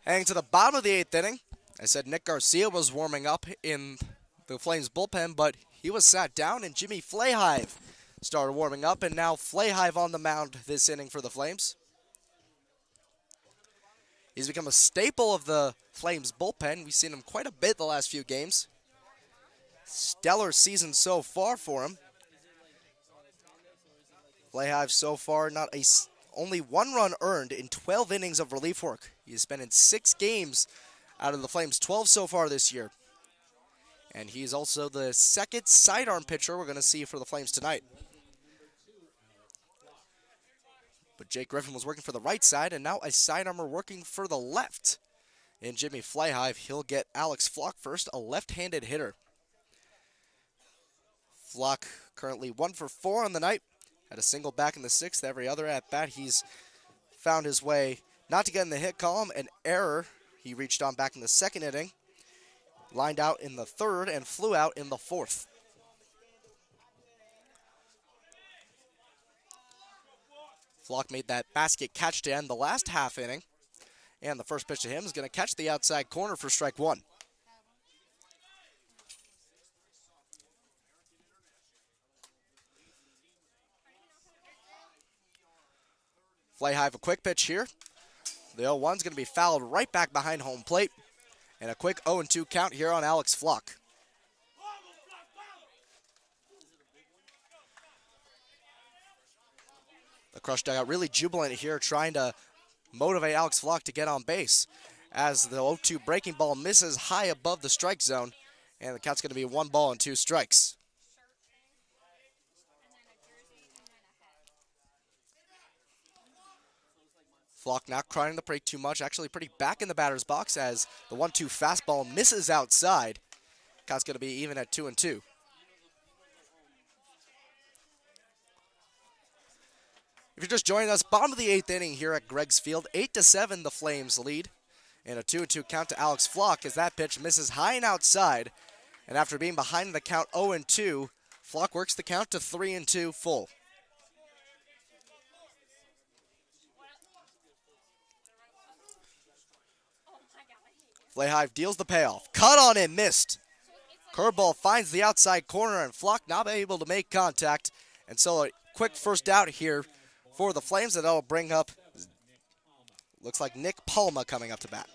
Heading to the bottom of the 8th inning, I said Nick Garcia was warming up in the Flames bullpen, but he was sat down and Jimmy Flahive started warming up, and now Flahive on the mound this inning for the Flames. He's become a staple of the Flames bullpen. We've seen him quite a bit the last few games. Stellar season so far for him. Flahive so far only 1 run earned in 12 innings of relief work. He's been in 6 games out of the Flames, 12 so far this year. And he's also the second sidearm pitcher we're going to see for the Flames tonight. But Jake Griffin was working for the right side, and now a sidearmer working for the left. In Jimmy Flahive, he'll get Alex Flock first, a left-handed hitter. Flock currently 1 for 4 on the night. Had a single back in the 6th. Every other at-bat, he's found his way not to get in the hit column. An error he reached on back in the 2nd inning. Lined out in the 3rd and flew out in the 4th. Flock made that basket catch to end the last half inning. And the first pitch to him is going to catch the outside corner for strike 1. Flahive a quick pitch here. The 0-1 is going to be fouled right back behind home plate. And a quick 0-2 count here on Alex Flock. The Crush dugout really jubilant here, trying to motivate Alex Flock to get on base. As the 0-2 breaking ball misses high above the strike zone. And the count's going to be 1 ball and 2 strikes. Flock not crying the break too much, actually pretty back in the batter's box as the 1-2 fastball misses outside. Count's going to be even at 2-2. If you're just joining us, bottom of the 8th inning here at Greg's Field, 8-7 the Flames lead. And a 2-2 count to Alex Flock as that pitch misses high and outside. And after being behind the count 0-2, Flock works the count to 3-2 full. Flahive deals the payoff. Cut on and missed. Curveball finds the outside corner, and Flock not able to make contact. And so a quick first out here for the Flames, and that'll bring up, looks like Nick Palma coming up to bat.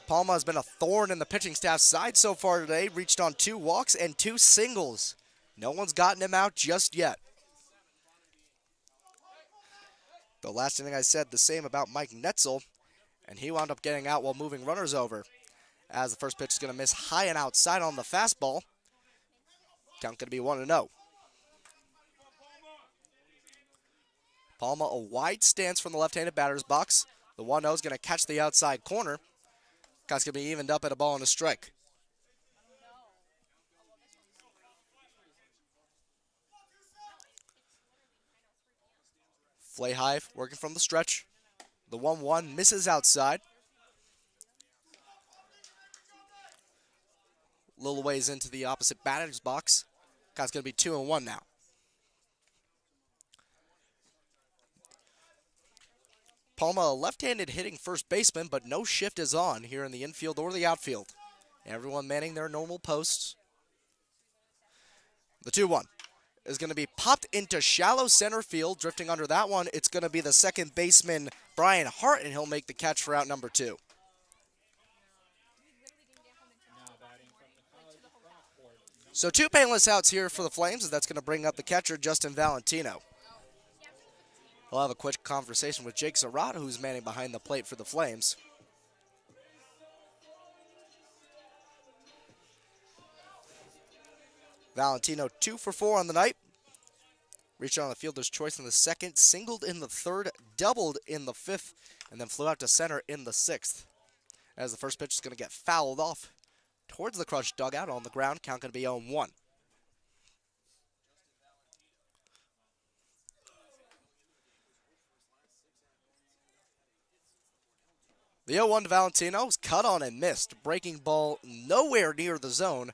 Palma has been a thorn in the pitching staff's side so far today. Reached on 2 walks and 2 singles. No one's gotten him out just yet. The last inning I said the same about Mike Netzel, and he wound up getting out while moving runners over. As the first pitch is going to miss high and outside on the fastball. Count going to be 1-0. Palma a wide stance from the left-handed batter's box. The 1-0 is going to catch the outside corner. Count's going to be evened up at a ball and a strike. Flahive working from the stretch. The 1-1 misses outside. Little ways into the opposite batter's box. Count's going to be 2-1 now. Palma, a left-handed hitting first baseman, but no shift is on here in the infield or the outfield. Everyone manning their normal posts. The 2-1 is going to be popped into shallow center field. Drifting under that one, it's going to be the second baseman, Brian Hart, and he'll make the catch for out number 2. So 2 painless outs here for the Flames, and that's going to bring up the catcher, Justin Valentino. We'll have a quick conversation with Jake Zarata, who's manning behind the plate for the Flames. Valentino 2 for 4 on the night. Reached on the fielder's choice in the 2nd, singled in the 3rd, doubled in the 5th, and then flew out to center in the 6th. As the first pitch is going to get fouled off towards the Crush dugout on the ground. Count going to be 0-1. The 0-1 to Valentino was cut on and missed. Breaking ball nowhere near the zone,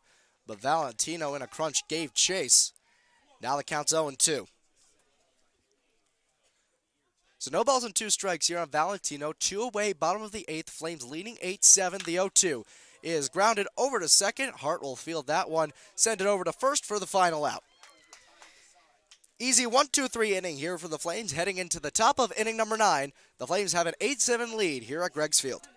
but Valentino in a crunch gave chase. Now the count's 0-2. So no balls and 2 strikes here on Valentino. 2 away, bottom of the 8th. Flames leading 8-7. The 0-2 is grounded over to second. Hart will field that one. Send it over to first for the final out. Easy 1-2-3 inning here for the Flames. Heading into the top of inning number 9. The Flames have an 8-7 lead here at Greg's Field.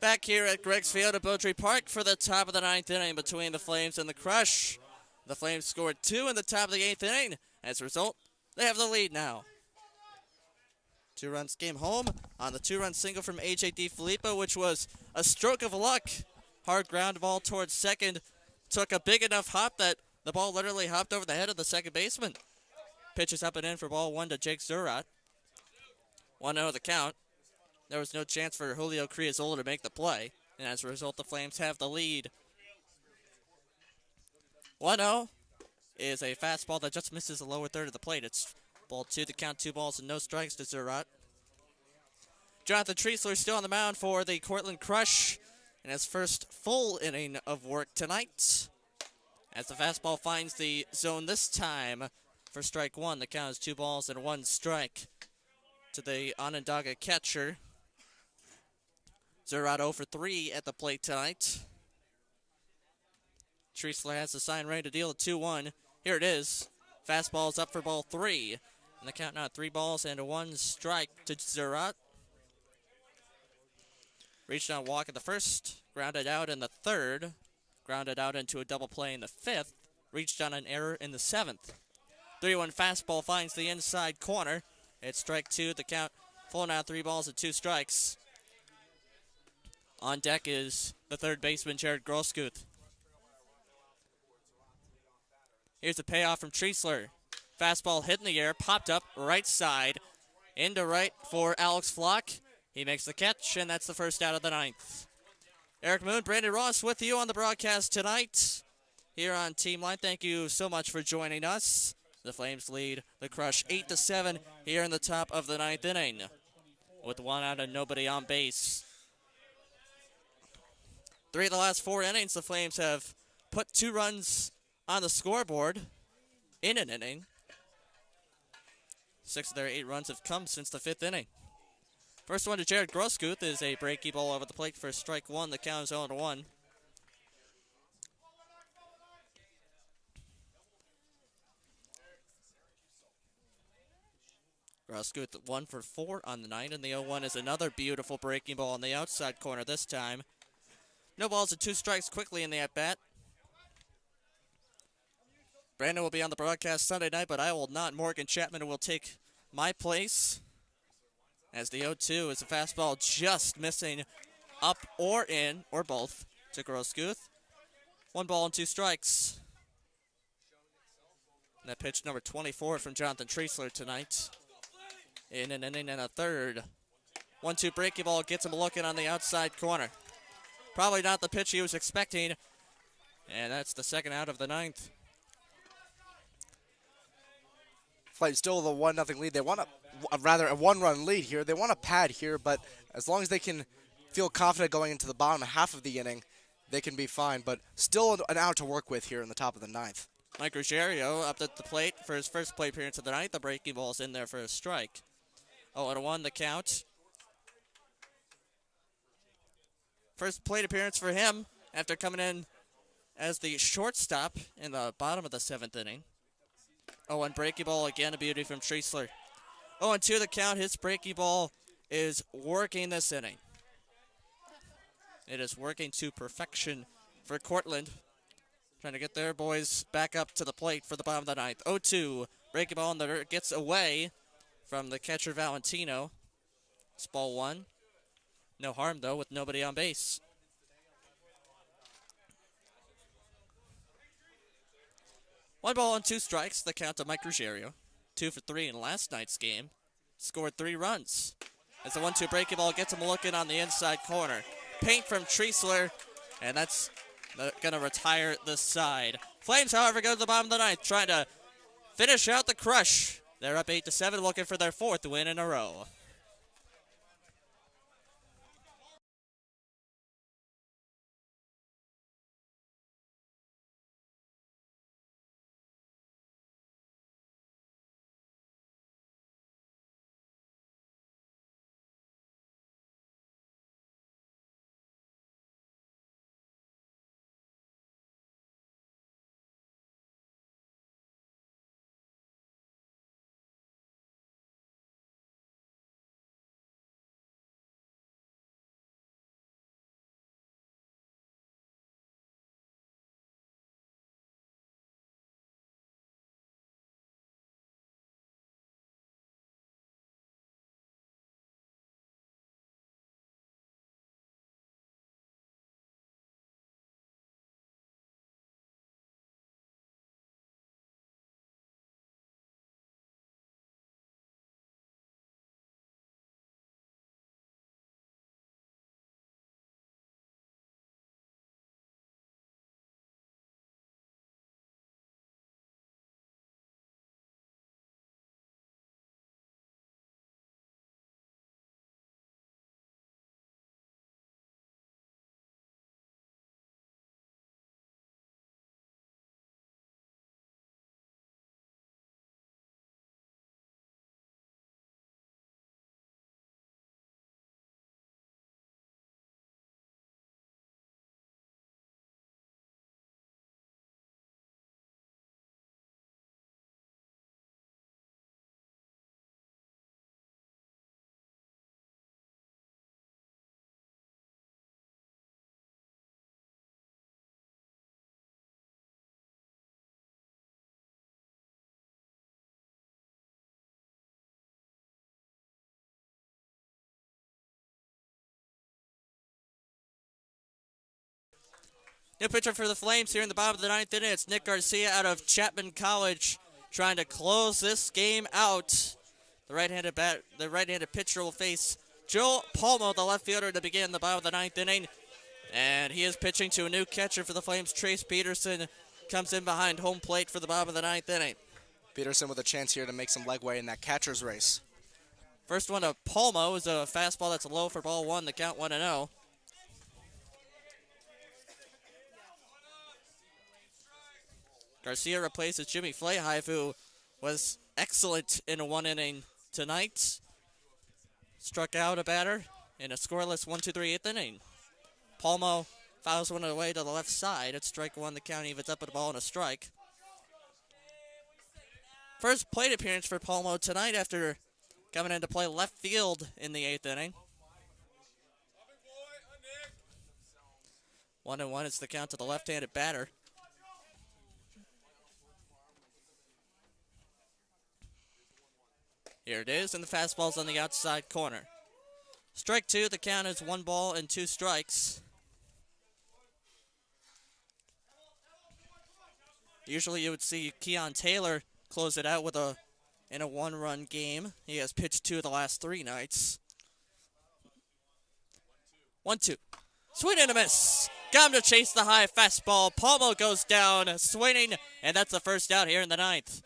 Back here at Greg's Field at Beaudry Park for the top of the 9th inning between the Flames and the Crush. The Flames scored 2 in the top of the 8th inning. As a result, they have the lead now. 2 runs came home on the 2-run single from A.J. DiFilippo, which was a stroke of luck. Hard ground ball towards second. Took a big enough hop that the ball literally hopped over the head of the second baseman. Pitches up and in for ball 1 to Jake Zurat. 1-0 the count. There was no chance for Julio Criazola to make the play, and as a result, the Flames have the lead. 1-0 is a fastball that just misses the lower third of the plate. It's ball 2 to count, 2 balls and no strikes to Zurat. Jonathan Treisler still on the mound for the Cortland Crush in his first full inning of work tonight. As the fastball finds the zone this time for strike 1, the count is 2 balls and 1 strike to the Onondaga catcher. Zurat 0 for 3 at the plate tonight. Treisler has the sign ready to deal at 2-1. Here it is. Fastball's up for ball 3. And the count now 3 balls and 1 strike to Zurat. Reached on walk in the first. Grounded out in the third. Grounded out into a double play in the 5th. Reached on an error in the 7th. 3-1 fastball finds the inside corner. It's strike 2. The count full now 3 balls and 2 strikes. On deck is the third baseman, Jared Groskuth. Here's a payoff from Treisler. Fastball hit in the air, popped up right side, into right for Alex Flock. He makes the catch, and that's the first out of the 9th. Eric Moon, Brandon Ross with you on the broadcast tonight here on Team Line. Thank you so much for joining us. The Flames lead the Crush 8-7 here in the top of the 9th inning with 1 out and nobody on base. 3 of the last 4 innings, the Flames have put 2 runs on the scoreboard in an inning. 6 of their 8 runs have come since the 5th inning. First one to Jared Groskuth is a breaky ball over the plate for strike 1. The count is 0-1. Groskuth 1 for 4 on the night, and the 0-1 is another beautiful breaking ball on the outside corner this time. No balls and 2 strikes quickly in the at-bat. Brandon will be on the broadcast Sunday night, but I will not. Morgan Chapman will take my place as the 0-2 is a fastball just missing up or in, or both, to Groskuth. 1 ball and 2 strikes. And that pitch number 24 from Jonathan Treisler tonight. In an inning and a third. 1-2 breaking ball gets him looking on the outside corner. Probably not the pitch he was expecting. And that's the second out of the 9th. Flames still with a 1-0 lead. They want rather a 1-run lead here. They want a pad here, but as long as they can feel confident going into the bottom half of the inning, they can be fine. But still an out to work with here in the top of the ninth. Mike Ruggiero up at the plate for his first plate appearance of the night. The breaking ball's in there for a strike. 0-1 the count. First plate appearance for him after coming in as the shortstop in the bottom of the 7th inning. 0-1 breaking ball, again a beauty from Treisler. 0-2 the count. His breaking ball is working this inning. It is working to perfection for Cortland. Trying to get their boys back up to the plate for the bottom of the ninth. 0-2 breaking ball, and the dirt gets away from the catcher Valentino. It's ball 1. No harm, though, with nobody on base. One ball and 2 strikes, the count to Mike Ruggiero. 2 for 3 in last night's game. Scored 3 runs. As the 1-2 breaking ball gets him looking on the inside corner. Paint from Treisler, and that's going to retire the side. Flames, however, go to the bottom of the ninth, trying to finish out the crush. They're up 8-7, looking for their 4th win in a row. New pitcher for the Flames here in the bottom of the ninth inning. It's Nick Garcia out of Chapman College, trying to close this game out. The right-handed pitcher will face Joe Palmo, the left fielder, to begin the bottom of the ninth inning. And he is pitching to a new catcher for the Flames. Trace Peterson comes in behind home plate for the bottom of the ninth inning. Peterson with a chance here to make some legway in that catcher's race. First one to Palmo is a fastball that's low for ball 1. The count 1-0. Garcia replaces Jimmy Flahive, who was excellent in a 1 inning tonight. Struck out a batter in a scoreless 1-2-3 8th inning. Palmo fouls one away to the left side. It's strike 1. The count evens up at a ball and a strike. First plate appearance for Palmo tonight after coming in to play left field in the 8th inning. 1-1 is the count to the left-handed batter. Here it is, and the fastball's on the outside corner. Strike 2, the count is 1 ball and 2 strikes. Usually you would see Keon Taylor close it out in a 1-run game. He has pitched 2 of the last 3 nights. 1-2. Swing and a miss. Got him to chase the high fastball. Palmo goes down swinging, and that's the first out here in the 9th.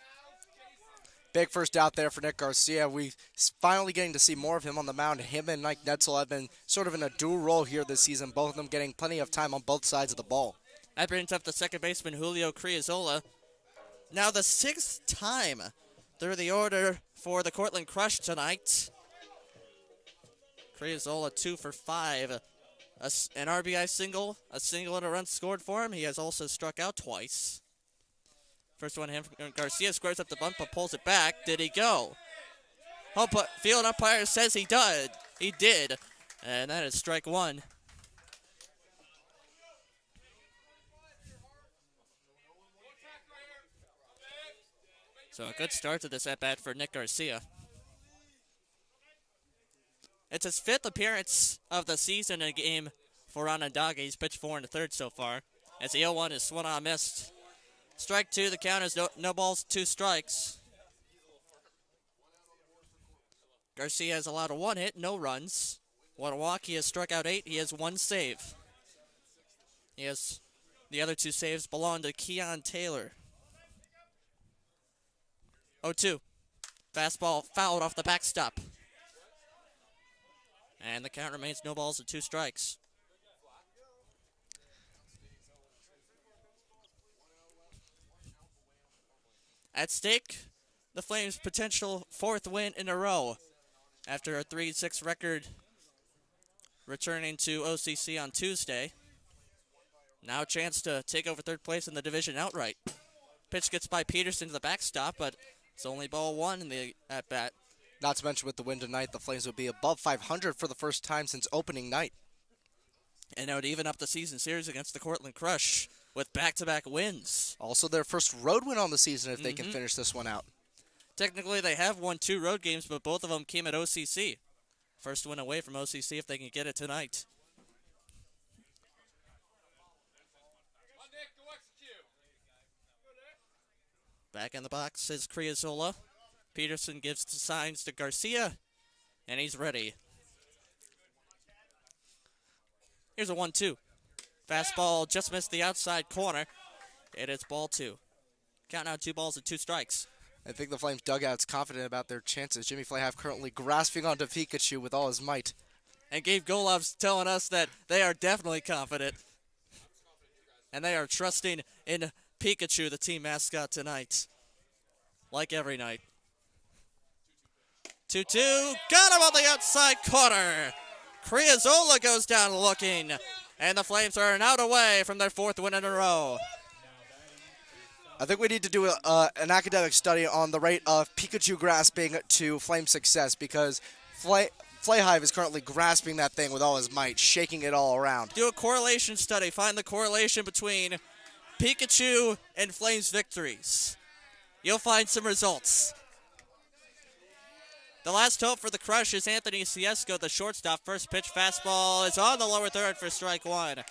Big first out there for Nick Garcia. We finally getting to see more of him on the mound. Him and Mike Netzel have been sort of in a dual role here this season, both of them getting plenty of time on both sides of the ball. That brings up the second baseman, Julio Criazola. Now the 6th time through the order for the Cortland Crush tonight. Criazola 2 for 5. An RBI single, a single and a run scored for him. He has also struck out twice. First one, him from Garcia squares up the bunt but pulls it back. Did he go? Field umpire says he did. He did. And that is strike one. So a good start to this at-bat for Nick Garcia. It's his 5th appearance of the season in a game for Onondaga. He's pitched 4 1/3 so far. As the 0-1 is swung on missed. Strike 2, the count is no balls, 2 strikes. Garcia has allowed a 1 hit, no runs. 1 walk, he has struck out 8, he has 1 save. The other 2 saves belong to Keon Taylor. 0-2. Fastball fouled off the backstop. And the count remains no balls and 2 strikes. At stake, the Flames' potential 4th win in a row after a 3-6 record returning to OCC on Tuesday. Now a chance to take over 3rd place in the division outright. Pitch gets by Peterson to the backstop, but it's only ball 1 in the at-bat. Not to mention with the win tonight, the Flames would be above 500 for the first time since opening night. And it would even up the season series against the Cortland Crush with back-to-back wins. Also their first road win on the season if they can finish this one out. Technically, they have won 2 road games, but both of them came at OCC. First win away from OCC if they can get it tonight. Back in the box is Criazola. Peterson gives the signs to Garcia, and he's ready. Here's a 1-2. Fastball just missed the outside corner. It is ball 2. Count now 2 balls and 2 strikes. I think the Flames dugout's confident about their chances. Jimmy Flahav currently grasping onto Pikachu with all his might. And Gabe Golov's telling us that they are definitely confident. And they are trusting in Pikachu, the team mascot, tonight. Like every night. 2-2. Got him on the outside corner. Criazola goes down looking. And the Flames are an out away from their 4th win in a row. I think we need to do an academic study on the rate of Pikachu grasping to Flame success because Flahive is currently grasping that thing with all his might, shaking it all around. Do a correlation study. Find the correlation between Pikachu and Flames victories. You'll find some results. The last hope for the Crush is Anthony Ciesco, the shortstop. First pitch fastball is on the lower third for strike 1.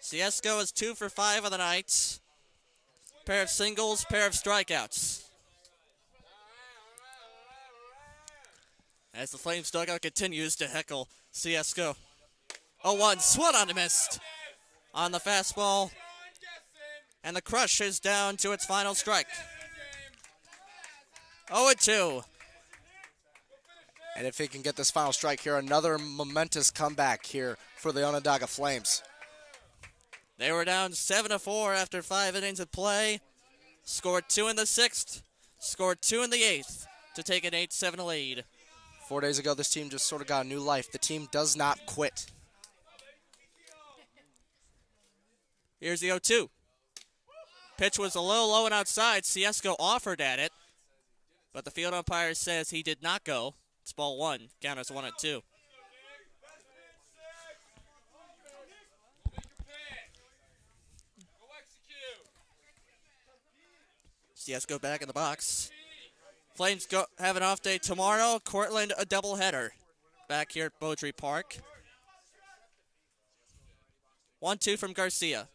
Ciesco is 2 for 5 of the night. Pair of singles, pair of strikeouts. As the Flames dugout continues to heckle Ciesco. 0-1, swung on and missed on the fastball. And the Crush is down to its final strike. 0-2. And if he can get this final strike here, another momentous comeback here for the Onondaga Flames. They were down 7-4 after 5 innings of play. Scored 2 in the 6th. Scored 2 in the 8th to take an 8-7 lead. 4 days ago, this team just sort of got a new life. The team does not quit. Here's the 0-2. Pitch was a little low and outside. Ciesco offered at it, but the field umpire says he did not go. It's ball 1. Count as 1-2. Ciesco back in the box. Flames have an off day tomorrow. Cortland a doubleheader back here at Beaudry Park. 1-2 from Garcia.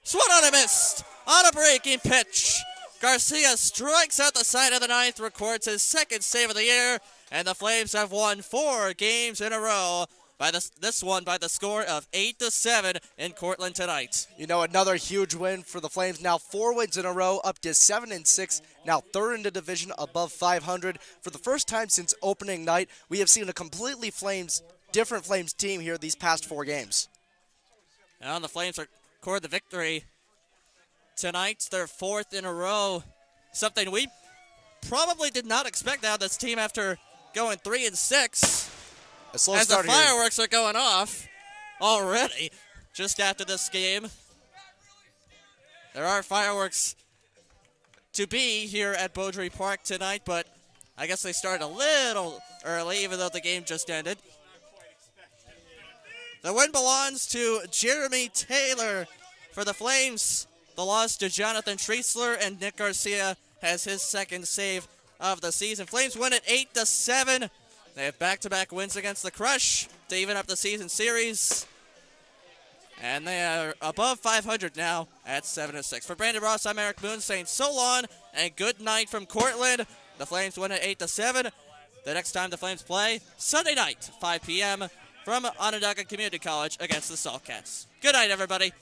Swung on and missed on a breaking pitch. Garcia strikes out the side of the ninth, records his 2nd save of the year, and the Flames have won 4 games in a row this one by the score of 8-7 in Cortland tonight. You know, another huge win for the Flames. Now 4 wins in a row, up to 7-6. Now third in the division, above 500. For the first time since opening night, we have seen a completely different Flames team here these past 4 games. And the Flames record the victory tonight. Their 4th in a row. Something we probably did not expect out of this team after going 3-6. A slow as the start here. fireworks are going off already just after this game. There are fireworks to be here at Beaudry Park tonight, but I guess they started a little early, even though the game just ended. The win belongs to Jeremy Taylor for the Flames. The loss to Jonathan Treisler, and Nick Garcia has his 2nd save of the season. Flames win at 8-7. They have back-to-back wins against the Crush to even up the season series. And they are above 500 now at 7-6. For Brandon Ross, I'm Eric Moon saying so long and good night from Cortland. The Flames win at 8-7. The next time the Flames play, Sunday night, 5 p.m. from Onondaga Community College against the Saltcats. Good night, everybody.